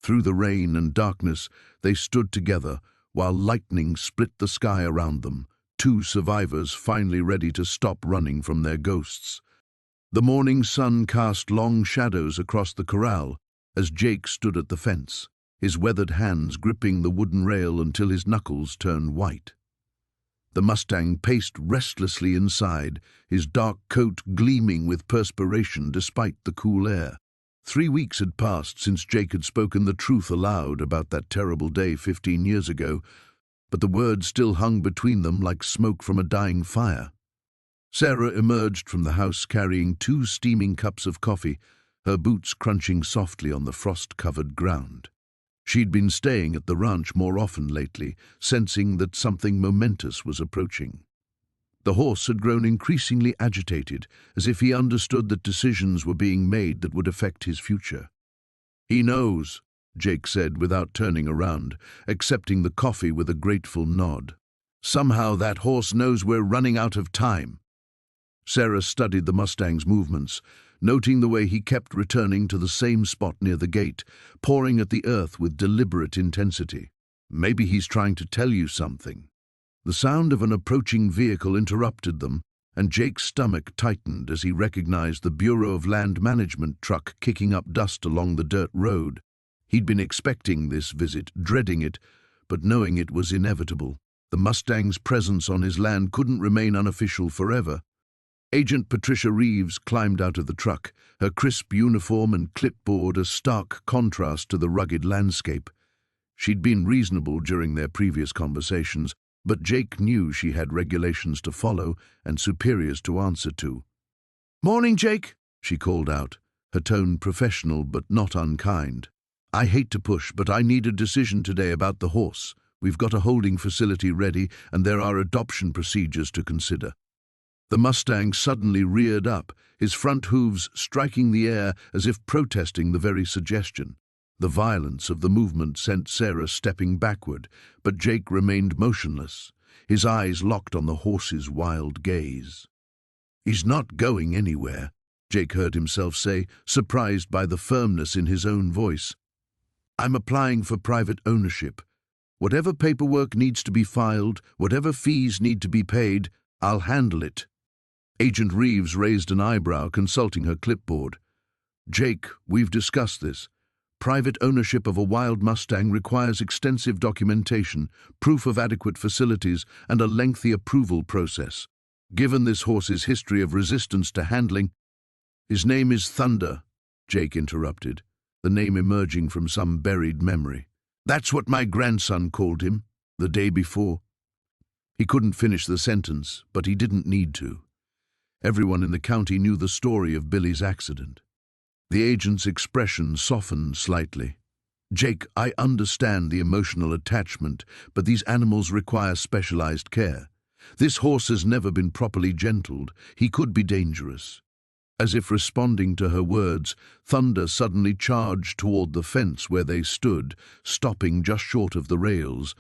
Speaker 1: Through the rain and darkness, they stood together while lightning split the sky around them, two survivors finally ready to stop running from their ghosts. The morning sun cast long shadows across the corral as Jake stood at the fence, his weathered hands gripping the wooden rail until his knuckles turned white. The Mustang paced restlessly inside, his dark coat gleaming with perspiration despite the cool air. 3 weeks had passed since Jake had spoken the truth aloud about that terrible day 15 years ago, but the words still hung between them like smoke from a dying fire. Sarah emerged from the house carrying 2 steaming cups of coffee, her boots crunching softly on the frost-covered ground. She'd been staying at the ranch more often lately, sensing that something momentous was approaching. The horse had grown increasingly agitated, as if he understood that decisions were being made that would affect his future. "He knows," Jake said without turning around, accepting the coffee with a grateful nod. "Somehow that horse knows we're running out of time." Sarah studied the Mustang's movements, noting the way he kept returning to the same spot near the gate, pawing at the earth with deliberate intensity. "Maybe he's trying to tell you something." The sound of an approaching vehicle interrupted them, and Jake's stomach tightened as he recognized the Bureau of Land Management truck kicking up dust along the dirt road. He'd been expecting this visit, dreading it, but knowing it was inevitable. The Mustang's presence on his land couldn't remain unofficial forever. Agent Patricia Reeves climbed out of the truck, her crisp uniform and clipboard a stark contrast to the rugged landscape. She'd been reasonable during their previous conversations, but Jake knew she had regulations to follow and superiors to answer to. "Morning, Jake," she called out, her tone professional but not unkind. "I hate to push, but I need a decision today about the horse. We've got a holding facility ready, and there are adoption procedures to consider." The Mustang suddenly reared up, his front hooves striking the air as if protesting the very suggestion. The violence of the movement sent Sarah stepping backward, but Jake remained motionless, his eyes locked on the horse's wild gaze. "He's not going anywhere," Jake heard himself say, surprised by the firmness in his own voice. "I'm applying for private ownership. Whatever paperwork needs to be filed, whatever fees need to be paid, I'll handle it." Agent Reeves raised an eyebrow, consulting her clipboard. "Jake, we've discussed this. Private ownership of a wild Mustang requires extensive documentation, proof of adequate facilities, and a lengthy approval process. Given this horse's history of resistance to handling—" "His name is Thunder," Jake interrupted, the name emerging from some buried memory. "That's what my grandson called him, the day before." He couldn't finish the sentence, but he didn't need to. Everyone in the county knew the story of Billy's accident. The agent's expression softened slightly. "Jake, I understand the emotional attachment, but these animals require specialized care. This horse has never been properly gentled. He could be dangerous." As if responding to her words, Thunder suddenly charged toward the fence where they stood, stopping just short of the rails.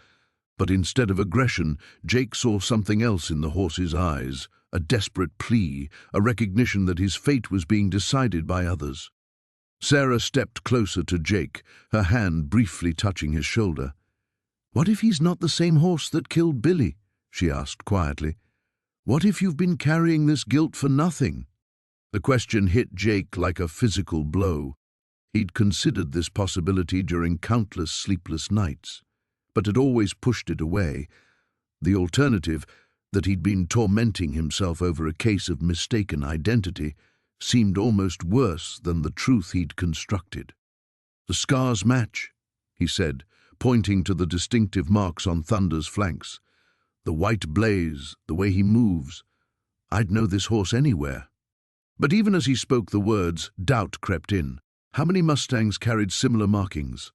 Speaker 1: But instead of aggression, Jake saw something else in the horse's eyes, a desperate plea, a recognition that his fate was being decided by others. Sarah stepped closer to Jake, her hand briefly touching his shoulder. "What if he's not the same horse that killed Billy?" she asked quietly. "What if you've been carrying this guilt for nothing?" The question hit Jake like a physical blow. He'd considered this possibility during countless sleepless nights, but had always pushed it away. The alternative, that he'd been tormenting himself over a case of mistaken identity, seemed almost worse than the truth he'd constructed. "The scars match," he said, pointing to the distinctive marks on Thunder's flanks. "The white blaze, the way he moves. I'd know this horse anywhere." But even as he spoke the words, doubt crept in. How many Mustangs carried similar markings?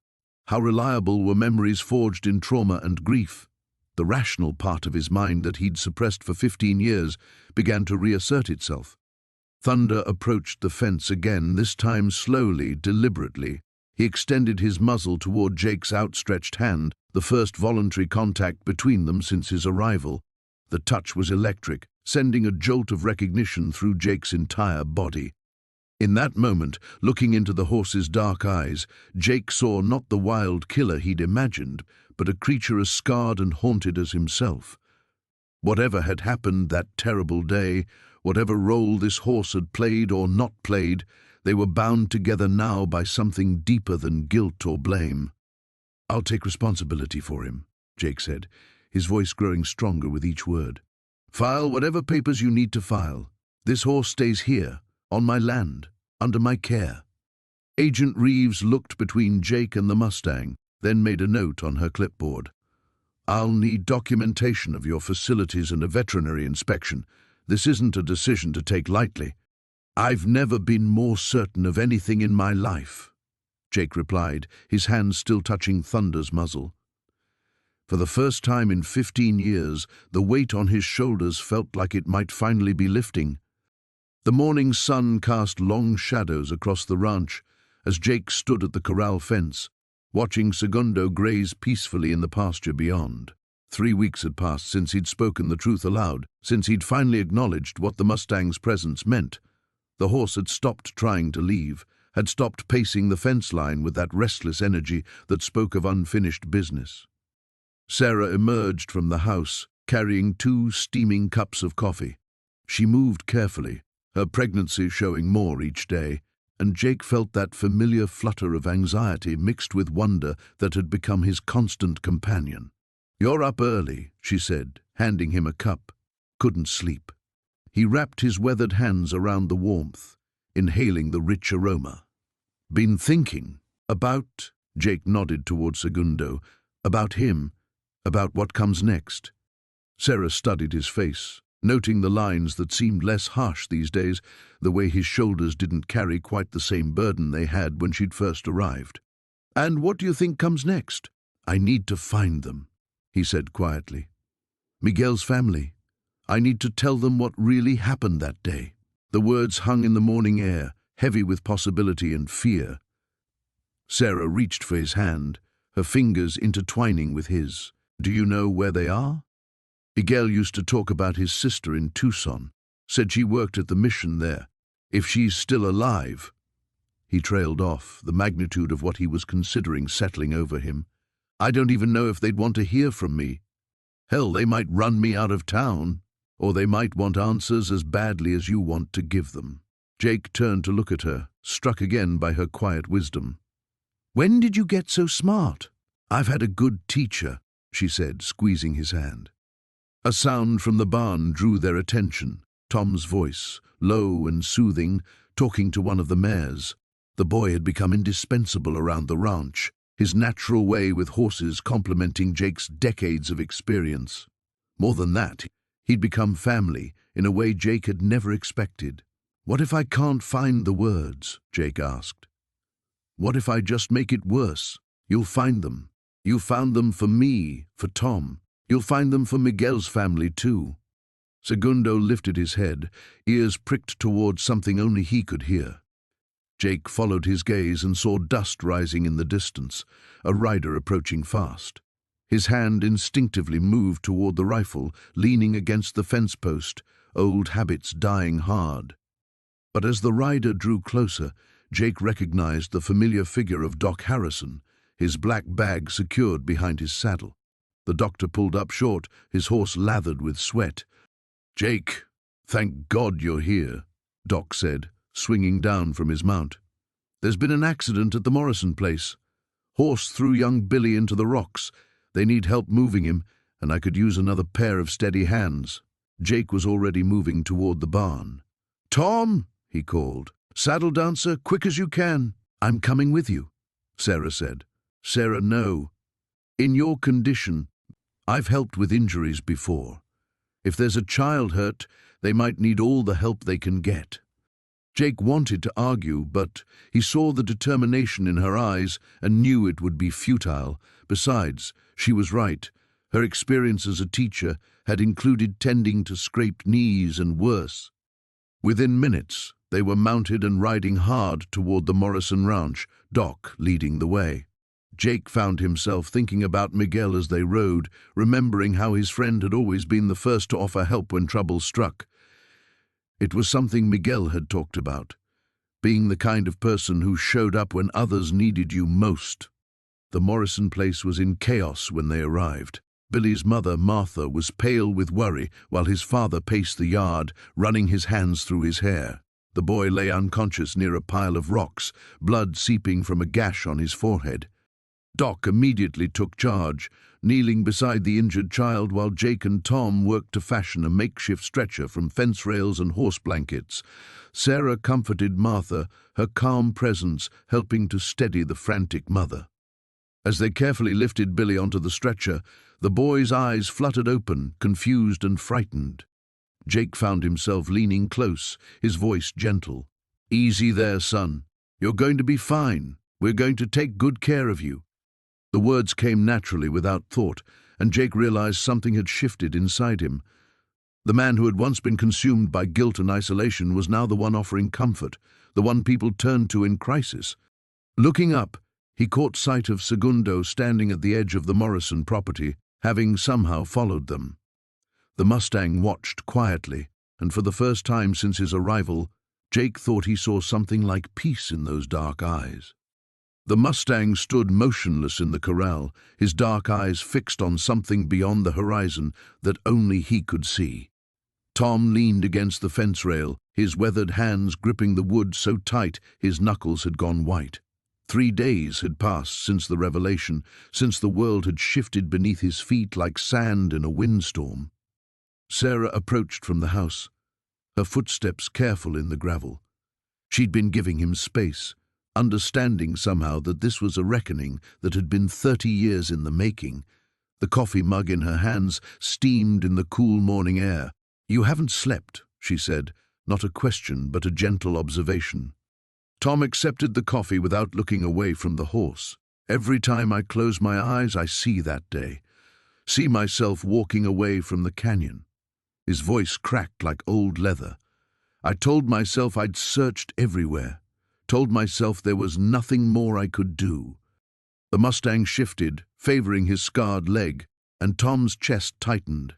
Speaker 1: How reliable were memories forged in trauma and grief? The rational part of his mind that he'd suppressed for 15 years began to reassert itself. Thunder approached the fence again, this time slowly, deliberately. He extended his muzzle toward Jake's outstretched hand, the first voluntary contact between them since his arrival. The touch was electric, sending a jolt of recognition through Jake's entire body. In that moment, looking into the horse's dark eyes, Jake saw not the wild killer he'd imagined, but a creature as scarred and haunted as himself. Whatever had happened that terrible day, whatever role this horse had played or not played, they were bound together now by something deeper than guilt or blame. "I'll take responsibility for him," Jake said, his voice growing stronger with each word. "File whatever papers you need to file. This horse stays here, on my land, under my care." Agent Reeves looked between Jake and the Mustang, then made a note on her clipboard. "I'll need documentation of your facilities and a veterinary inspection. This isn't a decision to take lightly." "I've never been more certain of anything in my life," Jake replied, his hand still touching Thunder's muzzle. For the first time in 15 years, the weight on his shoulders felt like it might finally be lifting. The morning sun cast long shadows across the ranch as Jake stood at the corral fence, watching Segundo graze peacefully in the pasture beyond. 3 weeks had passed since he'd spoken the truth aloud, since he'd finally acknowledged what the Mustang's presence meant. The horse had stopped trying to leave, had stopped pacing the fence line with that restless energy that spoke of unfinished business. Sarah emerged from the house, carrying 2 steaming cups of coffee. She moved carefully, her pregnancy showing more each day, and Jake felt that familiar flutter of anxiety mixed with wonder that had become his constant companion. "You're up early," she said, handing him a cup. "Couldn't sleep." He wrapped his weathered hands around the warmth, inhaling the rich aroma. "Been thinking about," Jake nodded toward Segundo, "about him, about what comes next." Sarah studied his face, noting the lines that seemed less harsh these days, the way his shoulders didn't carry quite the same burden they had when she'd first arrived. "And what do you think comes next?" "I need to find them," he said quietly. "Miguel's family. I need to tell them what really happened that day." The words hung in the morning air, heavy with possibility and fear. Sarah reached for his hand, her fingers intertwining with his. "Do you know where they are?" "Miguel used to talk about his sister in Tucson, said she worked at the mission there. If she's still alive." He trailed off, the magnitude of what he was considering settling over him. "I don't even know if they'd want to hear from me. Hell, they might run me out of town, or they might want answers as badly as you want to give them." Jake turned to look at her, struck again by her quiet wisdom. "When did you get so smart?" "I've had a good teacher," she said, squeezing his hand. A sound from the barn drew their attention, Tom's voice, low and soothing, talking to one of the mares. The boy had become indispensable around the ranch, his natural way with horses complementing Jake's decades of experience. More than that, he'd become family in a way Jake had never expected. "What if I can't find the words?" Jake asked. "What if I just make it worse? You'll find them. You found them for me, for Tom. You'll find them for Miguel's family too." Segundo lifted his head, ears pricked towards something only he could hear. Jake followed his gaze and saw dust rising in the distance, a rider approaching fast. His hand instinctively moved toward the rifle, leaning against the fence post, old habits dying hard. But as the rider drew closer, Jake recognized the familiar figure of Doc Harrison, his black bag secured behind his saddle. The doctor pulled up short, his horse lathered with sweat. "Jake, thank God you're here," Doc said, swinging down from his mount. "There's been an accident at the Morrison place. Horse threw young Billy into the rocks. They need help moving him, and I could use another pair of steady hands." Jake was already moving toward the barn. "Tom," he called, "saddle dancer, quick as you can." "I'm coming with you," Sarah said. "Sarah, no. In your condition, I've helped with injuries before. If there's a child hurt, they might need all the help they can get." Jake wanted to argue, but he saw the determination in her eyes and knew it would be futile. Besides, she was right. Her experience as a teacher had included tending to scraped knees and worse. Within minutes, they were mounted and riding hard toward the Morrison Ranch, Doc leading the way. Jake found himself thinking about Miguel as they rode, remembering how his friend had always been the first to offer help when trouble struck. It was something Miguel had talked about. being the kind of person who showed up when others needed you most. The Morrison place was in chaos when they arrived. Billy's mother, Martha, was pale with worry while his father paced the yard, running his hands through his hair. The boy lay unconscious near a pile of rocks, blood seeping from a gash on his forehead. Doc immediately took charge, kneeling beside the injured child while Jake and Tom worked to fashion a makeshift stretcher from fence rails and horse blankets. Sarah comforted Martha, her calm presence helping to steady the frantic mother. As they carefully lifted Billy onto the stretcher, the boy's eyes fluttered open, confused and frightened. Jake found himself leaning close, his voice gentle. "Easy there, son. You're going to be fine. We're going to take good care of you." The words came naturally without thought, and Jake realized something had shifted inside him. The man who had once been consumed by guilt and isolation was now the one offering comfort, the one people turned to in crisis. Looking up, he caught sight of Segundo standing at the edge of the Morrison property, having somehow followed them. The Mustang watched quietly, and for the first time since his arrival, Jake thought he saw something like peace in those dark eyes. The Mustang stood motionless in the corral, his dark eyes fixed on something beyond the horizon that only he could see. Tom leaned against the fence rail, his weathered hands gripping the wood so tight his knuckles had gone white. 3 days had passed since the revelation, since the world had shifted beneath his feet like sand in a windstorm. Sarah approached from the house, her footsteps careful in the gravel. She'd been giving him space, understanding somehow that this was a reckoning that had been 30 years in the making. The coffee mug in her hands steamed in the cool morning air. "You haven't slept," she said, not a question but a gentle observation. Tom accepted the coffee without looking away from the horse. "Every time I close my eyes, I see that day. See myself walking away from the canyon." His voice cracked like old leather. "I told myself I'd searched everywhere. Told myself there was nothing more I could do." The Mustang shifted, favoring his scarred leg, and Tom's chest tightened.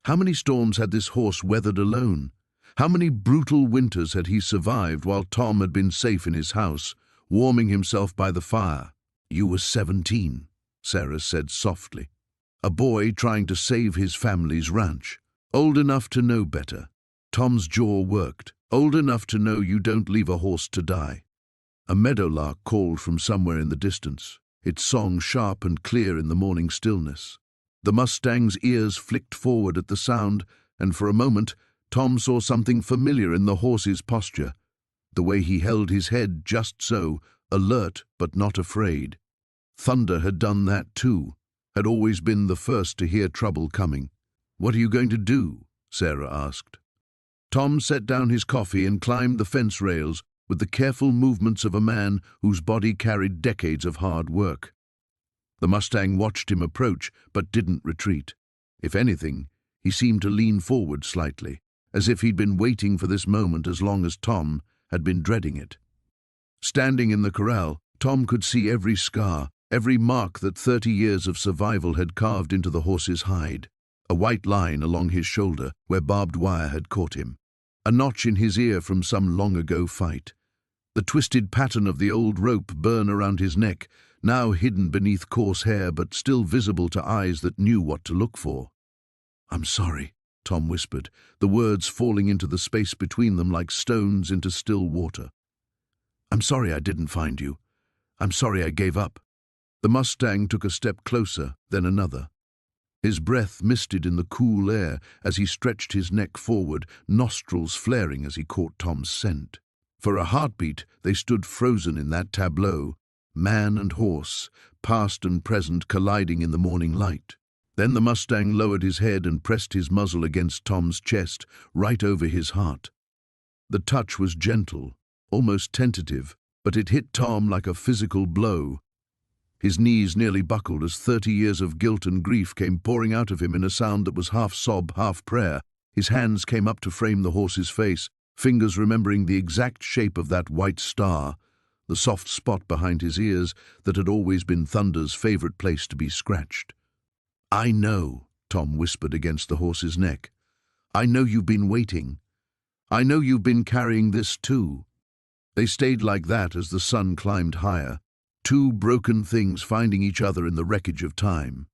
Speaker 1: How many storms had this horse weathered alone? How many brutal winters had he survived while Tom had been safe in his house, warming himself by the fire? "You were 17, Sarah said softly. "A boy trying to save his family's ranch. Old enough to know better." Tom's jaw worked. "Old enough to know you don't leave a horse to die." A meadowlark called from somewhere in the distance, its song sharp and clear in the morning stillness. The Mustang's ears flicked forward at the sound, and for a moment Tom saw something familiar in the horse's posture, the way he held his head just so, alert but not afraid. Thunder had done that too, had always been the first to hear trouble coming. "What are you going to do?" Sarah asked. Tom set down his coffee and climbed the fence rails with the careful movements of a man whose body carried decades of hard work. The Mustang watched him approach but didn't retreat. If anything, he seemed to lean forward slightly, as if he'd been waiting for this moment as long as Tom had been dreading it. Standing in the corral, Tom could see every scar, every mark that 30 years of survival had carved into the horse's hide. A white line along his shoulder where barbed wire had caught him. A notch in his ear from some long-ago fight. The twisted pattern of the old rope burn around his neck, now hidden beneath coarse hair but still visible to eyes that knew what to look for. "I'm sorry," Tom whispered, the words falling into the space between them like stones into still water. "I'm sorry I didn't find you. I'm sorry I gave up." The Mustang took a step closer, then another. His breath misted in the cool air as he stretched his neck forward, nostrils flaring as he caught Tom's scent. For a heartbeat, they stood frozen in that tableau, man and horse, past and present colliding in the morning light. Then the Mustang lowered his head and pressed his muzzle against Tom's chest, right over his heart. The touch was gentle, almost tentative, but it hit Tom like a physical blow. His knees nearly buckled as 30 years of guilt and grief came pouring out of him in a sound that was half sob, half prayer. His hands came up to frame the horse's face, fingers remembering the exact shape of that white star, the soft spot behind his ears that had always been Thunder's favorite place to be scratched. "I know," Tom whispered against the horse's neck. "I know you've been waiting. I know you've been carrying this too." They stayed like that as the sun climbed higher, two broken things finding each other in the wreckage of time.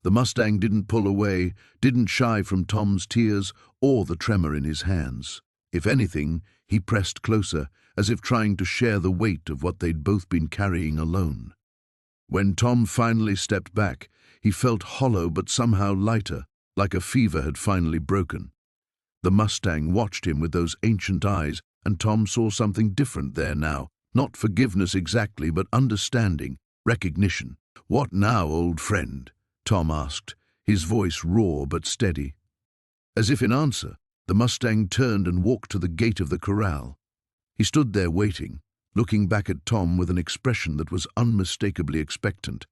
Speaker 1: The Mustang didn't pull away, didn't shy from Tom's tears or the tremor in his hands. If anything, he pressed closer, as if trying to share the weight of what they'd both been carrying alone. When Tom finally stepped back, he felt hollow but somehow lighter, like a fever had finally broken. The Mustang watched him with those ancient eyes, and Tom saw something different there now. Not forgiveness exactly, but understanding, recognition. "What now, old friend?" Tom asked, his voice raw but steady. As if in answer, the Mustang turned and walked to the gate of the corral. He stood there waiting, looking back at Tom with an expression that was unmistakably expectant.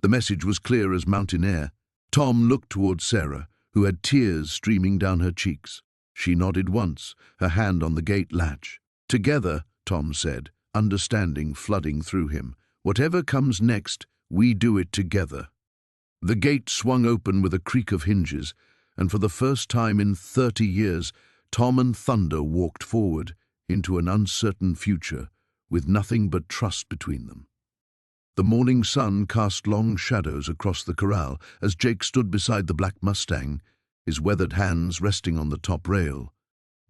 Speaker 1: The message was clear as mountain air. Tom looked toward Sarah, who had tears streaming down her cheeks. She nodded once, her hand on the gate latch. "Together," Tom said, understanding flooding through him. "Whatever comes next, we do it together." The gate swung open with a creak of hinges, and for the first time in 30 years, Tom and Thunder walked forward into an uncertain future, with nothing but trust between them. The morning sun cast long shadows across the corral as Jake stood beside the black Mustang, his weathered hands resting on the top rail.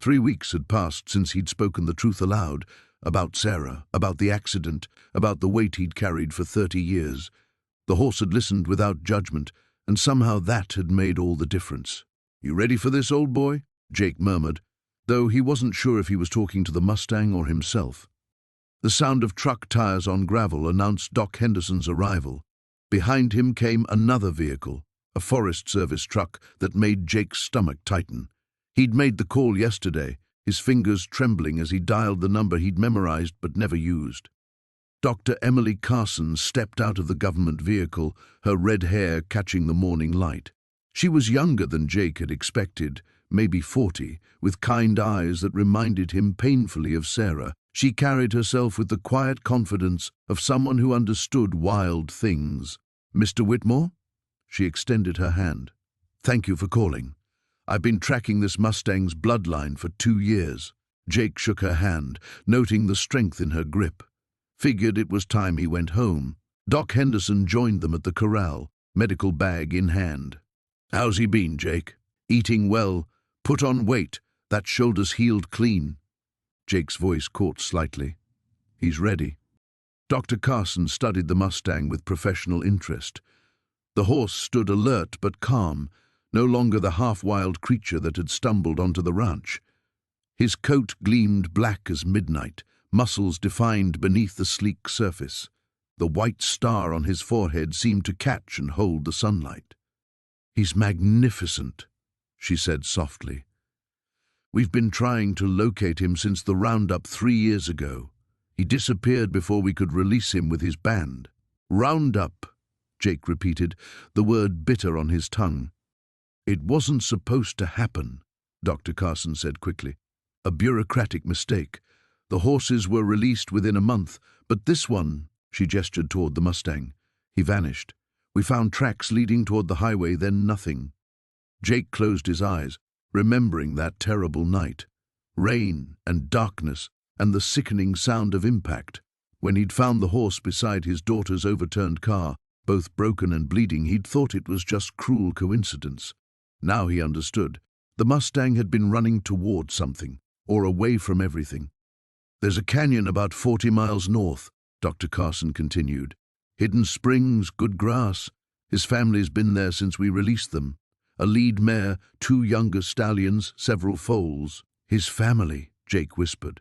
Speaker 1: 3 weeks had passed since he'd spoken the truth aloud, about Sarah, about the accident, about the weight he'd carried for 30 years. The horse had listened without judgment, and somehow that had made all the difference. "You ready for this, old boy?" Jake murmured, though he wasn't sure if he was talking to the Mustang or himself. The sound of truck tires on gravel announced Doc Henderson's arrival. Behind him came another vehicle, a Forest Service truck that made Jake's stomach tighten. He'd made the call yesterday, his fingers trembling as he dialed the number he'd memorized but never used. Dr. Emily Carson stepped out of the government vehicle, her red hair catching the morning light. She was younger than Jake had expected, maybe 40, with kind eyes that reminded him painfully of Sarah. She carried herself with the quiet confidence of someone who understood wild things. "Mr. Whitmore?" She extended her hand. "Thank you for calling. I've been tracking this Mustang's bloodline for 2 years. Jake shook her hand, noting the strength in her grip. Figured it was time he went home. Doc Henderson joined them at the corral, medical bag in hand. "How's he been, Jake?" "Eating well. Put on weight. That shoulder's healed clean." Jake's voice caught slightly. "He's ready." Dr. Carson studied the Mustang with professional interest. The horse stood alert but calm, no longer the half-wild creature that had stumbled onto the ranch. His coat gleamed black as midnight, muscles defined beneath the sleek surface. The white star on his forehead seemed to catch and hold the sunlight. "He's magnificent," she said softly. "We've been trying to locate him since the roundup 3 years ago. He disappeared before we could release him with his band." "Roundup," Jake repeated, the word bitter on his tongue. "It wasn't supposed to happen," Dr. Carson said quickly. "A bureaucratic mistake. The horses were released within a month, but this one," she gestured toward the Mustang. "He vanished. We found tracks leading toward the highway, then nothing." Jake closed his eyes, remembering that terrible night. Rain and darkness and the sickening sound of impact. When he'd found the horse beside his daughter's overturned car, both broken and bleeding, he'd thought it was just cruel coincidence. Now he understood. The Mustang had been running toward something, or away from everything. "There's a canyon about 40 miles north," Dr. Carson continued. "Hidden springs, good grass. His family's been there since we released them. A lead mare, 2 younger stallions, several foals." "His family," Jake whispered.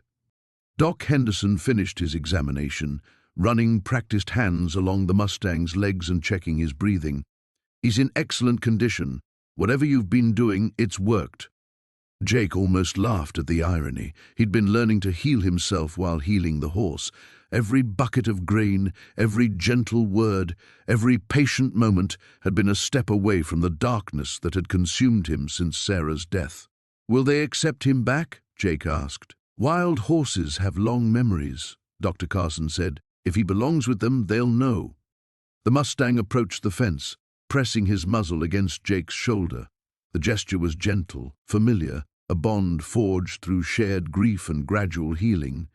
Speaker 1: Doc Henderson finished his examination, running practiced hands along the Mustang's legs and checking his breathing. "He's in excellent condition. Whatever you've been doing, it's worked." Jake almost laughed at the irony. He'd been learning to heal himself while healing the horse. Every bucket of grain, every gentle word, every patient moment had been a step away from the darkness that had consumed him since Sarah's death. "Will they accept him back?" Jake asked. "Wild horses have long memories," Dr. Carson said. "If he belongs with them, they'll know." The Mustang approached the fence, pressing his muzzle against Jake's shoulder. The gesture was gentle, familiar, a bond forged through shared grief and gradual healing.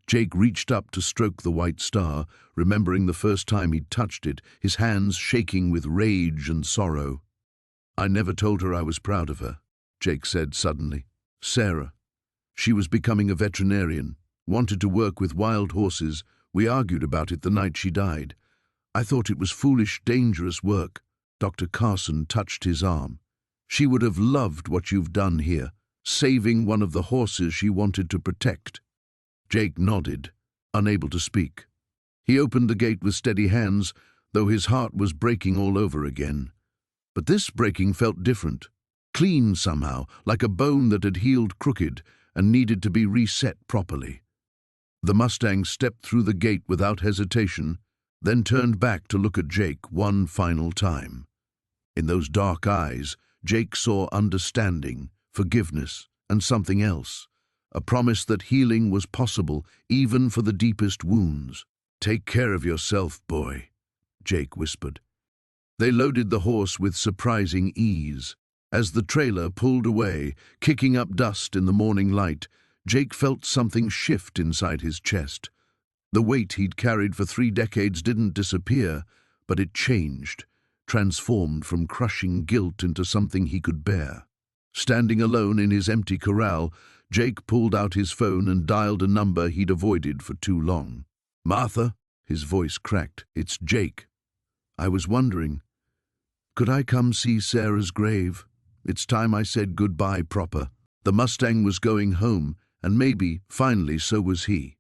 Speaker 1: Jake reached up to stroke the white star, remembering the first time he'd touched it, his hands shaking with rage and sorrow. "I never told her I was proud of her," Jake said suddenly. "Sarah. She was becoming a veterinarian, wanted to work with wild horses. We argued about it the night she died. I thought it was foolish, dangerous work." Dr. Carson touched his arm. "She would have loved what you've done here, saving one of the horses she wanted to protect." Jake nodded, unable to speak. He opened the gate with steady hands, though his heart was breaking all over again. But this breaking felt different, clean somehow, like a bone that had healed crooked and needed to be reset properly. The Mustang stepped through the gate without hesitation, then turned back to look at Jake one final time. In those dark eyes, Jake saw understanding, forgiveness, and something else, a promise that healing was possible even for the deepest wounds. "Take care of yourself, boy," Jake whispered. They loaded the horse with surprising ease. As the trailer pulled away, kicking up dust in the morning light, Jake felt something shift inside his chest. The weight he'd carried for 3 decades didn't disappear, but it changed, transformed from crushing guilt into something he could bear. Standing alone in his empty corral, Jake pulled out his phone and dialed a number he'd avoided for too long. "Martha?" His voice cracked. "It's Jake. I was wondering, could I come see Sarah's grave? It's time I said goodbye proper." The Mustang was going home, and maybe, finally, so was he.